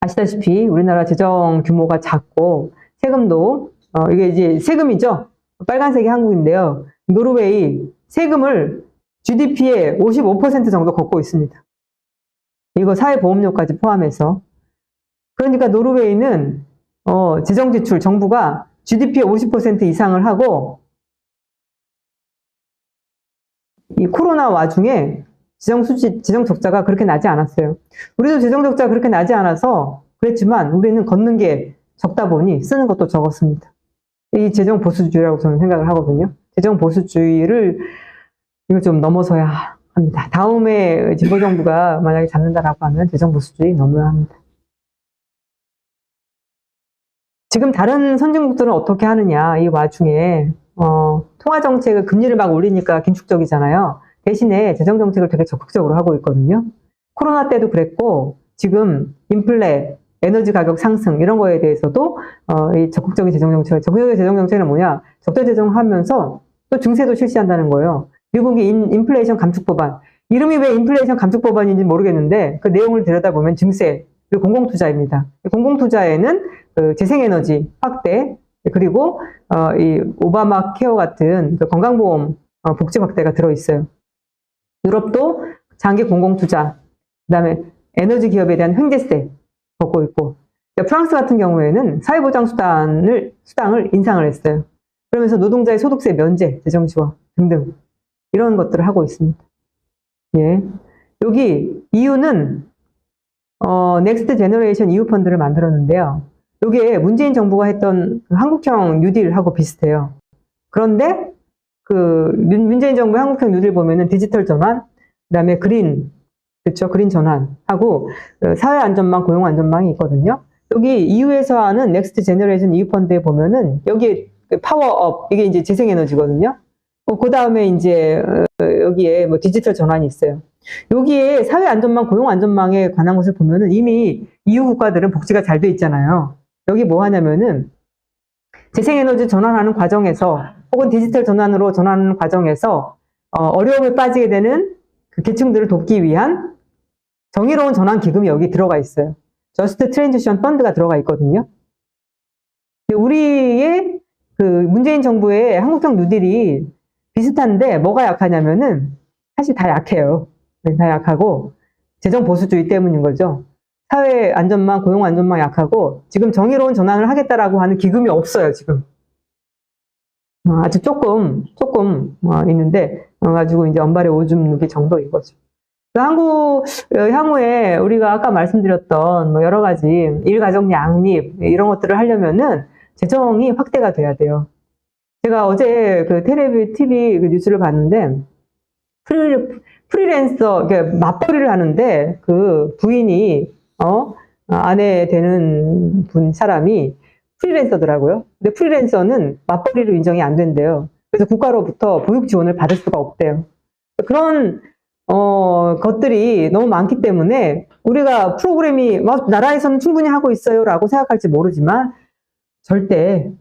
아시다시피 우리나라 재정 규모가 작고, 세금도 이게 이제 세금이죠. 빨간색이 한국인데요. 노르웨이 세금을 GDP의 55% 정도 걷고 있습니다. 이거 사회보험료까지 포함해서. 그러니까 노르웨이는 재정 지출, 정부가 GDP의 50% 이상을 하고, 이 코로나 와중에 재정 적자가 그렇게 나지 않았어요. 우리도 재정 적자가 그렇게 나지 않아서 그랬지만, 우리는 걷는 게 적다 보니 쓰는 것도 적었습니다. 이 재정 보수주의라고 저는 생각을 하거든요. 재정 보수주의를 이거 좀 넘어서야 합니다. 다음에 진보정부가 만약에 잡는다라고 하면 재정 보수주의 넘어야 합니다. 지금 다른 선진국들은 어떻게 하느냐, 이 와중에 통화정책을, 금리를 막 올리니까 긴축적이잖아요. 대신에 재정정책을 되게 적극적으로 하고 있거든요. 코로나 때도 그랬고 지금 인플레, 에너지 가격 상승 이런 거에 대해서도 이 적극적인 재정 정책, 적극적인 재정 정책은 뭐냐? 적자 재정하면서 또 증세도 실시한다는 거예요. 미국이 인플레이션 감축 법안. 이름이 왜 인플레이션 감축 법안인지 모르겠는데 그 내용을 들여다보면 증세 그리고 공공투자입니다. 공공투자에는 그 재생에너지 확대 그리고 이 오바마 케어 같은 그 건강보험 복지 확대가 들어있어요. 유럽도 장기 공공투자, 그다음에 에너지 기업에 대한 횡재세 걷고 있고, 프랑스 같은 경우에는 사회보장 수당을 인상을 했어요. 그러면서 노동자의 소득세 면제, 재정 지원 등등 이런 것들을 하고 있습니다. 예, 여기 EU는 넥스트 제너레이션 EU 펀드를 만들었는데요. 이게 문재인 정부가 했던 그 한국형 뉴딜하고 비슷해요. 그런데 그 문재인 정부의 한국형 뉴딜 보면은 디지털 전환, 그다음에 그린, 그렇죠, 그린 전환하고 사회 안전망, 고용 안전망이 있거든요. 여기 EU에서 하는 넥스트 제너레이션 EU 펀드에 보면은 여기 파워업 이게 이제 재생에너지거든요. 그 다음에 이제 여기에 뭐 디지털 전환이 있어요. 여기에 사회 안전망, 고용 안전망에 관한 것을 보면은 이미 EU 국가들은 복지가 잘 돼 있잖아요. 여기 뭐 하냐면은 재생에너지 전환하는 과정에서 혹은 디지털 전환으로 전환하는 과정에서 어려움에 빠지게 되는 그 계층들을 돕기 위한 정의로운 전환 기금이 여기 들어가 있어요. 저스트 트랜지션 펀드가 들어가 있거든요. 우리의 그 문재인 정부의 한국형 뉴딜이 비슷한데 뭐가 약하냐면은 사실 다 약해요. 다 약하고 재정 보수주의 때문인 거죠. 사회 안전망, 고용 안전망 약하고 지금 정의로운 전환을 하겠다라고 하는 기금이 없어요, 지금. 아주 조금 있는데 가지고 이제 언발의 오줌 누기 정도인 거죠. 한국 향후에 우리가 아까 말씀드렸던 뭐 여러 가지 일가족 양립 이런 것들을 하려면은 재정이 확대가 돼야 돼요. 제가 어제 그 텔레비 TV 그 뉴스를 봤는데 프리랜서 맞벌이를 하는데 그 부인이 아내 되는 사람이 프리랜서더라고요. 근데 프리랜서는 맞벌이로 인정이 안 된대요. 그래서 국가로부터 보육 지원을 받을 수가 없대요. 그런 것들이 너무 많기 때문에 우리가 프로그램이 나라에서는 충분히 하고 있어요라고 생각할지 모르지만 절대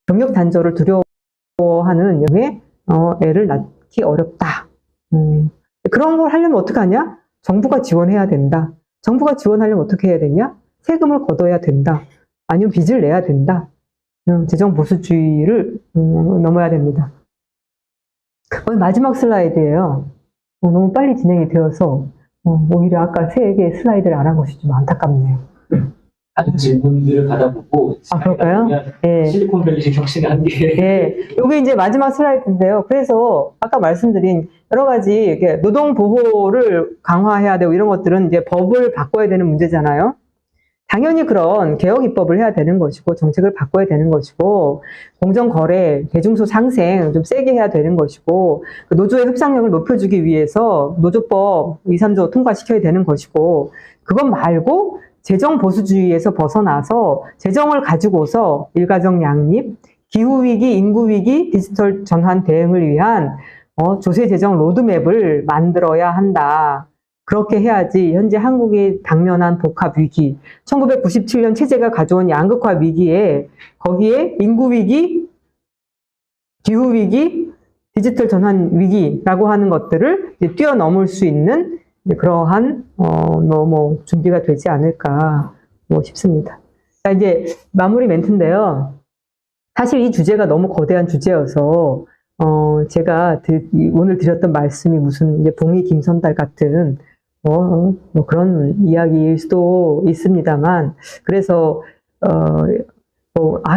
경력 단절을 두려워하는 영에 애를 낳기 어렵다. 그런 걸 하려면 어떻게 하냐? 정부가 지원해야 된다. 정부가 지원하려면 어떻게 해야 되냐? 세금을 걷어야 된다. 아니면 빚을 내야 된다. 재정 보수주의를 넘어야 됩니다. 오늘 마지막 슬라이드예요. 너무 빨리 진행이 되어서 오히려 아까 3개의 슬라이드를 안 한 것이 좀 안타깝네요. 다른 질문들을 받아보고 그럴까요? 예. 실리콘밸리 혁신의 한계. 예. 요게 이제 마지막 슬라이드인데요. 그래서 아까 말씀드린 여러 가지 노동 보호를 강화해야 되고 이런 것들은 이제 법을 바꿔야 되는 문제잖아요. 당연히 그런 개혁 입법을 해야 되는 것이고 정책을 바꿔야 되는 것이고 공정거래, 대중소 상생 좀 세게 해야 되는 것이고 그 노조의 협상력을 높여주기 위해서 노조법 2, 3조 통과시켜야 되는 것이고 그것 말고 재정 보수주의에서 벗어나서 재정을 가지고서 일가정 양립, 기후위기, 인구위기, 디지털 전환 대응을 위한 조세 재정 로드맵을 만들어야 한다. 그렇게 해야지 현재 한국이 당면한 복합 위기, 1997년 체제가 가져온 양극화 위기에 거기에 인구위기, 기후위기, 디지털 전환 위기라고 하는 것들을 뛰어넘을 수 있는 그러한 준비가 되지 않을까 싶습니다. 자, 이제 마무리 멘트인데요. 사실 이 주제가 너무 거대한 주제여서 제가 오늘 드렸던 말씀이 무슨 이제 봉이 김선달 같은 그런 이야기일 수도 있습니다만 그래서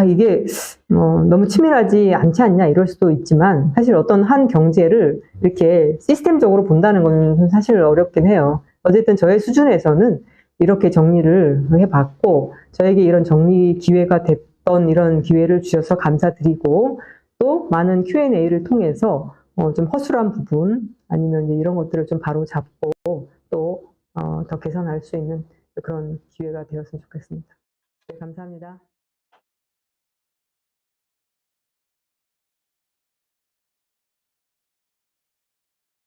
이게 너무 치밀하지 않지 않냐 이럴 수도 있지만 사실 어떤 한 경제를 이렇게 시스템적으로 본다는 건 사실 어렵긴 해요. 어쨌든 저의 수준에서는 이렇게 정리를 해봤고 저에게 이런 정리 기회가 됐던 이런 기회를 주셔서 감사드리고 또 많은 Q&A를 통해서 좀 허술한 부분 아니면 이제 이런 것들을 좀 바로 잡고 또 더 개선할 수 있는 그런 기회가 되었으면 좋겠습니다. 네, 감사합니다.